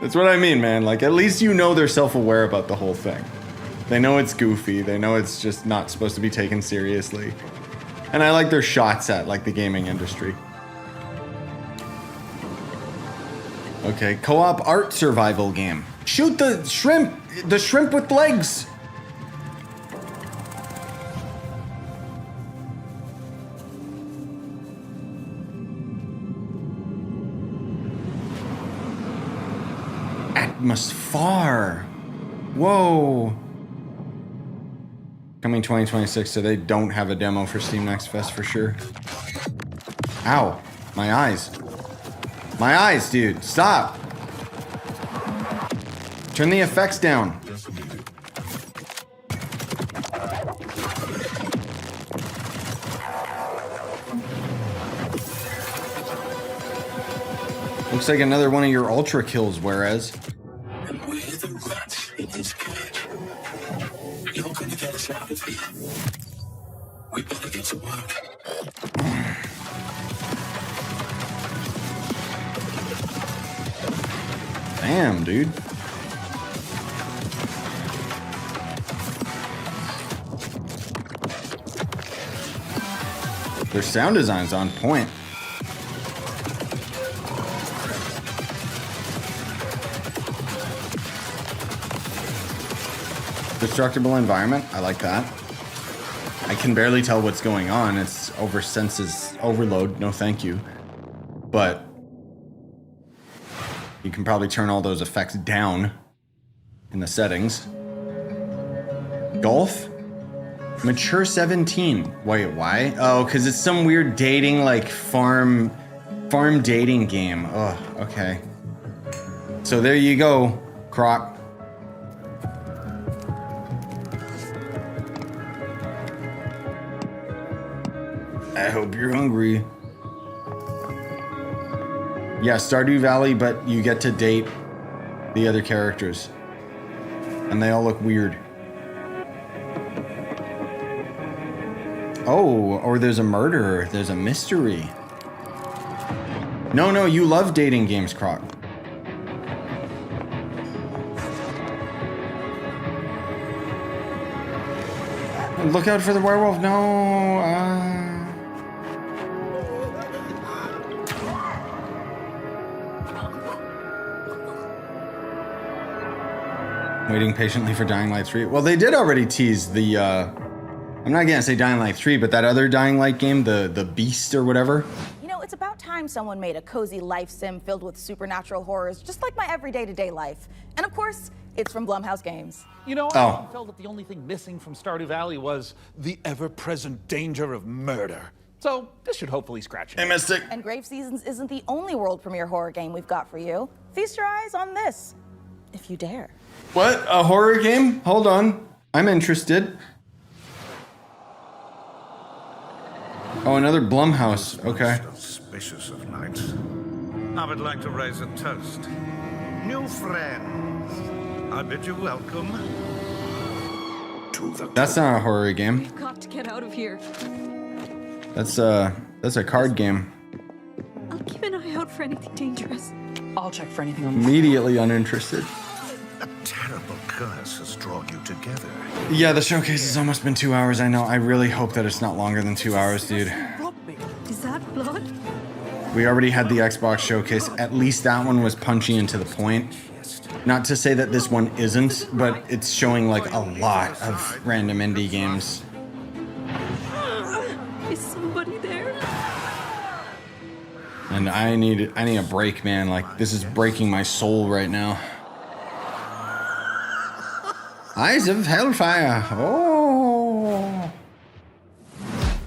That's what I mean, man. Like, at least you know they're self-aware about the whole thing. They know it's goofy. They know it's just not supposed to be taken seriously. And I like their shots at, like, the gaming industry. Okay, co-op art survival game. Shoot the shrimp! The shrimp with legs! Atmosphar. Whoa. Coming 2026, so they don't have a demo for Steam Next Fest for sure. Ow. My eyes. My eyes, dude. Stop. Turn the effects down. Looks like another one of your ultra kills, whereas. And we're the rats in his cage. You're gonna get us out of here. We better get to work. Damn, dude. Their sound design's on point. Destructible environment. I like that. I can barely tell what's going on. It's over senses overload. No, thank you. But you can probably turn all those effects down in the settings. Golf? Mature 17. Wait, why? Oh, because it's some weird dating, like farm dating game. Oh, okay. So there you go, Croc. I hope you're hungry. Yeah, Stardew Valley, but you get to date the other characters. And they all look weird. Oh, or there's a murderer. There's a mystery. No, you love dating games, Croc. Look out for the werewolf. No. Waiting patiently for Dying Light 3. Well, they did already tease the, I'm not gonna say Dying Light 3, but that other Dying Light game, the Beast or whatever. You know, it's about time someone made a cozy life sim filled with supernatural horrors, just like my everyday to-day life. And of course, it's from Blumhouse Games. You know, I felt that the only thing missing from Stardew Valley was the ever-present danger of murder. So this should hopefully scratch it. Hey, Mystic. And Grave Seasons isn't the only world premiere horror game we've got for you. Feast your eyes on this, if you dare. What? A horror game? Hold on. I'm interested. Oh, another Blumhouse. Okay. Auspicious of nights. I would like to raise a toast. New friends, I bid you welcome to the... That's not a horror game. We've got to get out of here. That's a card game. I'll keep an eye out for anything dangerous. I'll check for anything on Immediately uninterested. A terrible curse has drawn you together. Yeah, the showcase has almost been 2 hours. I know. I really hope that it's not longer than 2 hours, dude. Is that blood? We already had the Xbox showcase. At least that one was punchy and to the point. Not to say that this one isn't, but it's showing like a lot of random indie games. Is somebody there? And I need a break, man. Like, this is breaking my soul right now. Eyes of Hellfire. Oh.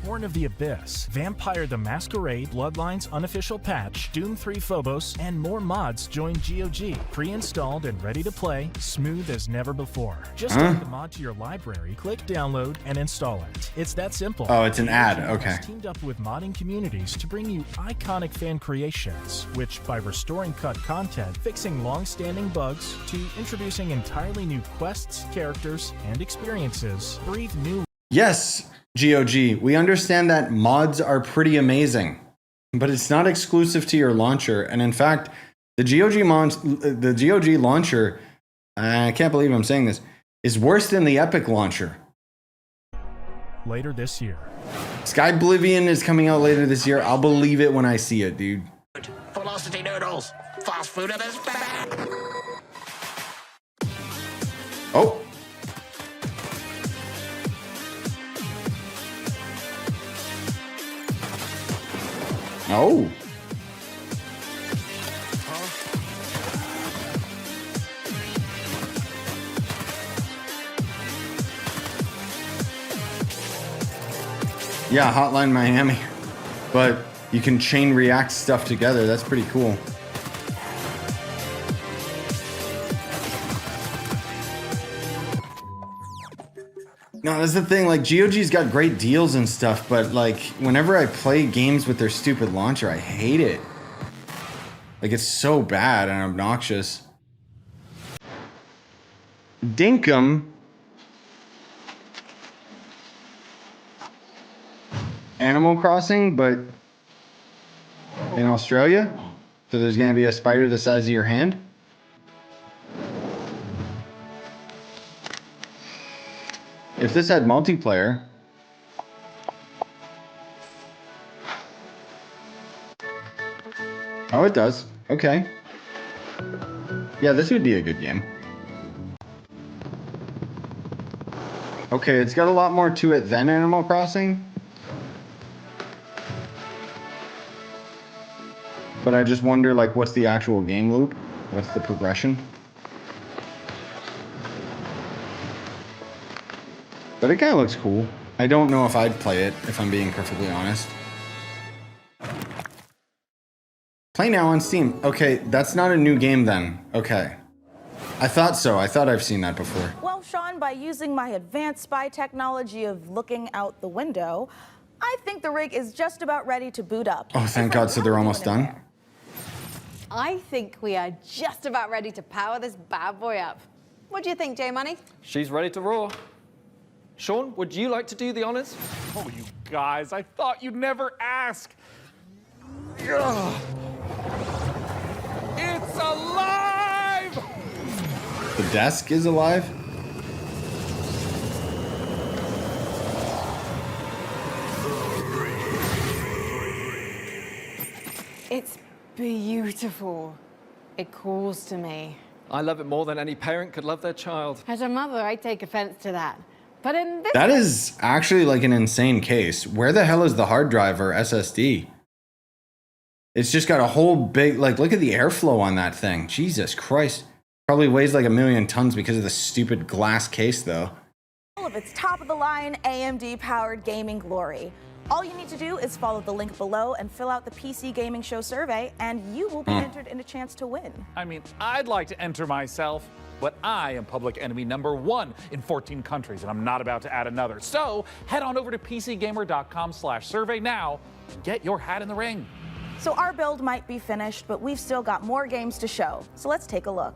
Born of the Abyss, Vampire the Masquerade, Bloodlines Unofficial Patch, Doom 3 Phobos, and more mods join GOG. Pre-installed and ready to play, smooth as never before. Just add the mod to your library, click download, and install it. It's that simple. Oh, it's an ad. Okay. It's teamed up with modding communities to bring you iconic fan creations, which by restoring cut content, fixing long-standing bugs, to introducing entirely new quests, characters, and experiences, breathe new. Yes, GOG, we understand that mods are pretty amazing, but it's not exclusive to your launcher. And in fact, the GOG launcher, I can't believe I'm saying this, is worse than the Epic launcher. Later this year. Sky Oblivion is coming out later this year. I'll believe it when I see it, dude. Velocity noodles. Fast food at its back. Oh. Oh. Yeah, Hotline Miami. But you can chain react stuff together. That's pretty cool. No, that's the thing. Like, GOG's got great deals and stuff, but like, whenever I play games with their stupid launcher, I hate it. Like, it's so bad and obnoxious. Dinkum. Animal Crossing, but in Australia. So there's gonna be a spider the size of your hand. If this had multiplayer. Oh, it does. Okay. Yeah, this would be a good game. Okay, it's got a lot more to it than Animal Crossing. But I just wonder, like, what's the actual game loop? What's the progression? But it kind of looks cool. I don't know if I'd play it, if I'm being perfectly honest. Play now on Steam. Okay, that's not a new game then. Okay. I thought so. I thought I've seen that before. Well, Sean, by using my advanced spy technology of looking out the window, I think the rig is just about ready to boot up. Oh, thank God, so they're almost done? I think we are just about ready to power this bad boy up. What do you think, J-Money? She's ready to roar. Sean, would you like to do the honors? Oh, you guys, I thought you'd never ask. Ugh. It's alive! The desk is alive? It's beautiful. It calls to me. I love it more than any parent could love their child. As a mother, I take offense to that. But in this That is actually like an insane case. Where the hell is the hard drive or SSD? It's just got a whole big, like, look at the airflow on that thing. Jesus Christ. Probably weighs like 1,000,000 tons because of the stupid glass case, though. All of its top-of-the-line AMD-powered gaming glory. All you need to do is follow the link below and fill out the PC Gaming Show survey, and you will be entered in a chance to win. I mean, I'd like to enter myself, but I am public enemy #1 in 14 countries, and I'm not about to add another. So head on over to PCGamer.com/survey now and get your hat in the ring. So our build might be finished, but we've still got more games to show. So let's take a look.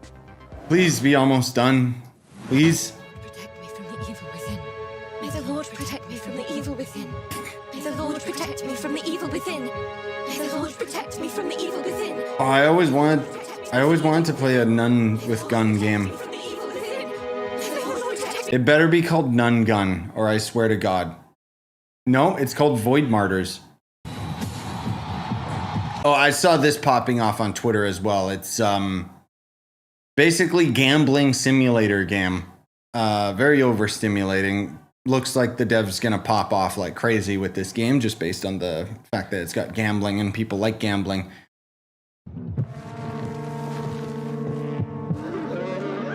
Please be almost done. Please. Protect me from the evil within. May the Lord protect me from the evil within. May the Lord protect me from the evil within. May the Lord protect me from the evil within. Oh, I always wanted to play a nun with gun game. It better be called Nun Gun, or I swear to God. No, it's called Void Martyrs. Oh, I saw this popping off on Twitter as well. It's basically gambling simulator game. Very overstimulating. Looks like the dev's gonna pop off like crazy with this game, just based on the fact that it's got gambling and people like gambling.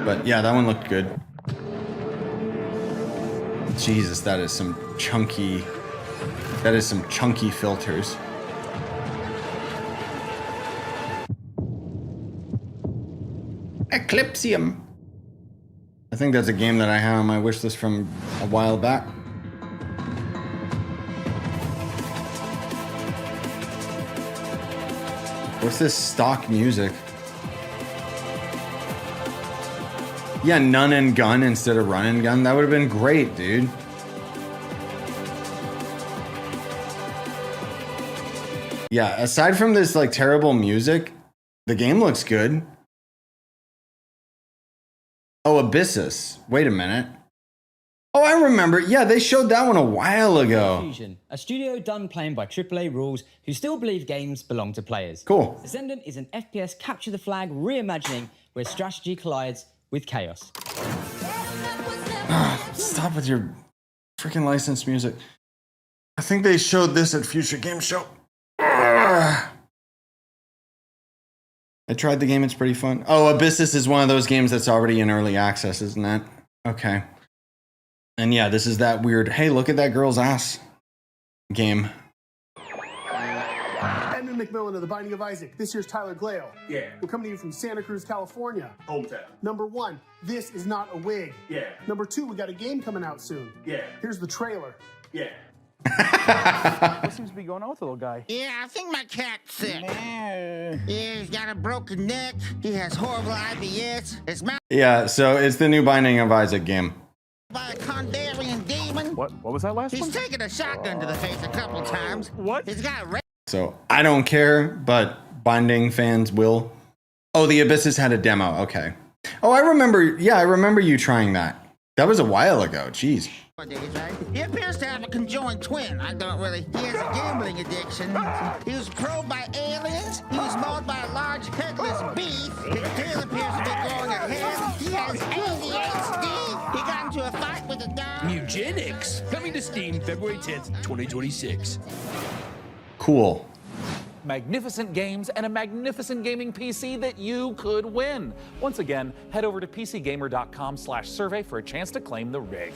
But yeah, that one looked good. Jesus, that is some chunky filters. Eclipsium. I think that's a game that I had on my wish list from a while back. What's this stock music? Yeah, Nun and Gun instead of Run and Gun. That would have been great, dude. Yeah, aside from this like terrible music, the game looks good. Oh, Abyssus. Wait a minute. Oh, I remember. Yeah, they showed that one a while ago. Fusion, a studio done playing by AAA rules who still believe games belong to players. Cool. Ascendant is an FPS capture the flag reimagining where strategy collides with chaos. Stop with your freaking licensed music. I think they showed this at Future Game Show. I tried the game, it's pretty fun. Oh, Abyssus is one of those games that's already in early access, isn't that? Okay. And yeah, this is that weird, hey, look at that girl's ass game. Edmund McMillan of The Binding of Isaac. This year's Tyler Glale. Yeah. We're coming to you from Santa Cruz, California. Hometown. Number 1, this is not a wig. Yeah. Number 2, we got a game coming out soon. Yeah. Here's the trailer. Yeah. What seems to be going on with the little guy? Yeah, I think my cat's sick. Yeah, he's got a broken neck. He has horrible IBS. His mouth Yeah, so it's the new Binding of Isaac game. by a Kondarian demon. What was that last one? He's taken a shotgun to the face a couple times. What? He's got a So I don't care, but Binding fans will. Oh, the Abyssus had a demo. Okay. Oh, I remember. Yeah, I remember you trying that. That was a while ago. Jeez. He appears to have a conjoined twin. I don't really. He has a gambling addiction. He was probed by aliens. He was mauled by a large headless beast. His tail appears to be growing ahead. He has ADHD. He got into a fight with a dog. Eugenics, coming to Steam February 10th, 2026. Cool. Magnificent games and a magnificent gaming PC that you could win. Once again, head over to PCGamer.com/survey for a chance to claim the rig.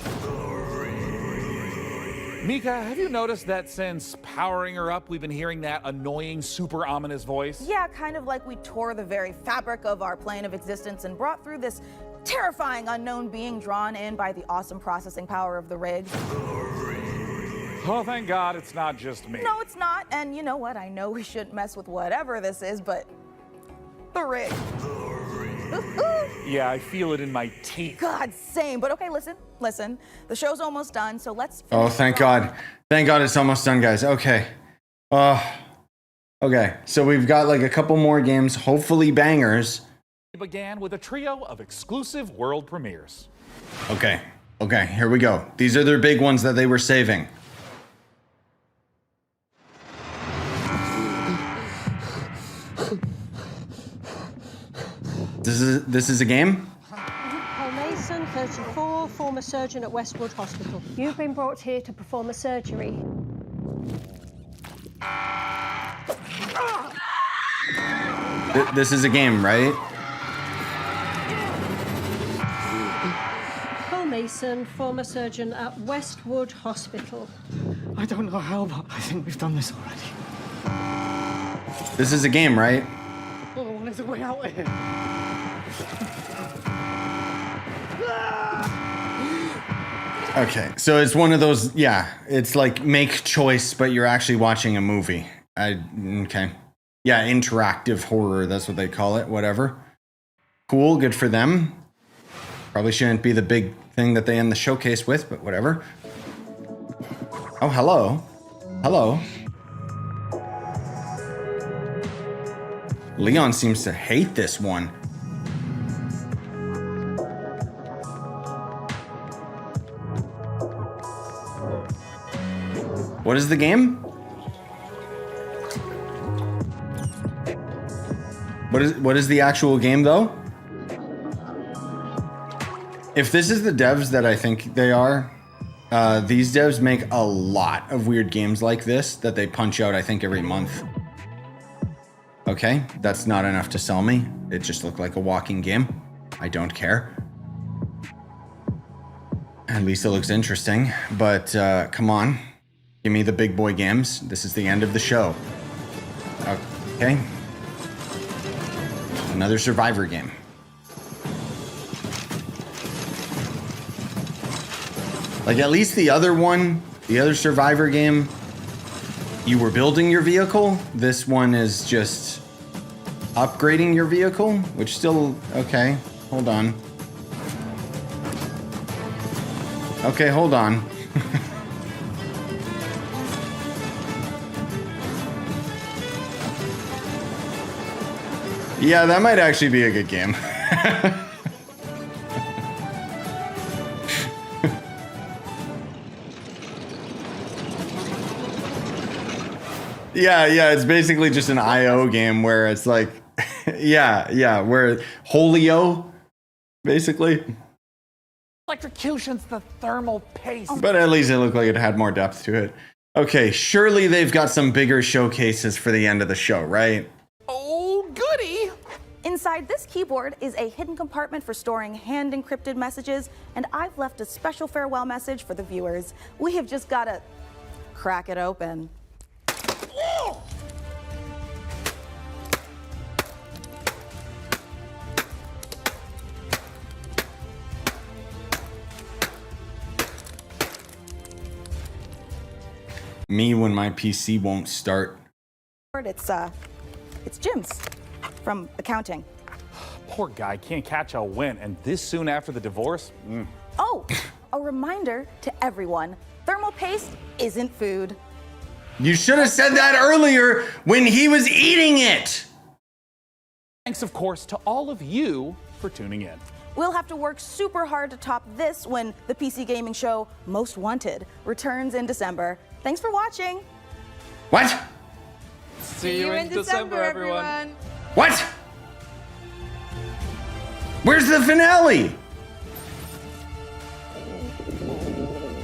Mica, have you noticed that since powering her up, we've been hearing that annoying, super ominous voice? Yeah, kind of like we tore the very fabric of our plane of existence and brought through this terrifying unknown being drawn in by the awesome processing power of the rig. Oh, thank God it's not just me. No, it's not. And you know what? I know we shouldn't mess with whatever this is, but the rig. Yeah, I feel it in my teeth. God, same. But okay, listen. The show's almost done, so let's Oh, thank God. Thank God it's almost done, guys. Okay. Okay, so we've got like a couple more games, hopefully bangers. We began with a trio of exclusive world premieres. Okay, here we go. These are their big ones that they were saving. This is a game? Paul Mason, 34, former surgeon at Westwood Hospital. You've been brought here to perform a surgery. This is a game, right? Paul Mason, former surgeon at Westwood Hospital. I don't know how, but I think we've done this already. This is a game, right? Oh, what is the way out of here? Okay, so it's one of those, yeah, it's like make choice, but you're actually watching a movie. Okay. Yeah, interactive horror, that's what they call it, whatever. Cool, good for them. Probably shouldn't be the big thing that they end the showcase with, but whatever. Oh, hello. Hello. Leon seems to hate this one. What is the game? What is the actual game though? If this is the devs that I think they are, these devs make a lot of weird games like this that they punch out, I think, every month. Okay, that's not enough to sell me. It just looked like a walking game. I don't care. At least it looks interesting, but come on. Give me the big boy games. This is the end of the show. Okay. Another Survivor game. Like at least the other one, the other Survivor game, you were building your vehicle. This one is just upgrading your vehicle, which still, okay, hold on. Okay, hold on. Yeah, that might actually be a good game. Yeah, it's basically just an IO game where it's like, yeah, where Holio, basically. Electrocution's the thermal paste. But at least it looked like it had more depth to it. Okay, surely they've got some bigger showcases for the end of the show, right? Oh, goody! Inside this keyboard is a hidden compartment for storing hand-encrypted messages, and I've left a special farewell message for the viewers. We have just got to crack it open. Me when my PC won't start. It's Jim's from accounting. Poor guy can't catch a win, and this soon after the divorce? Oh, a reminder to everyone, thermal paste isn't food. You should have said that earlier when he was eating it. Thanks, of course, to all of you for tuning in. We'll have to work super hard to top this when the PC gaming show Most Wanted returns in December. Thanks for watching. What? See you in December, everyone. What? Where's the finale?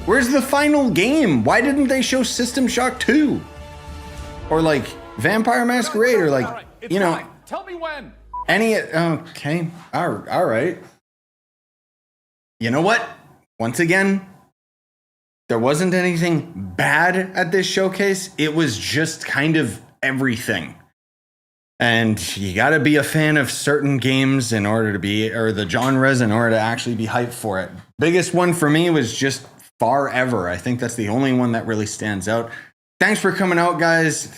Where's the final game? Why didn't they show System Shock 2? Or like Vampire Masquerade or like, you know. Tell me when. Okay. All right. You know what? Once again, there wasn't anything bad at this showcase. It was just kind of everything. And you got to be a fan of certain games in order to be, or the genres in order to actually be hyped for it. Biggest one for me was just Forever. I think that's the only one that really stands out. Thanks for coming out, guys.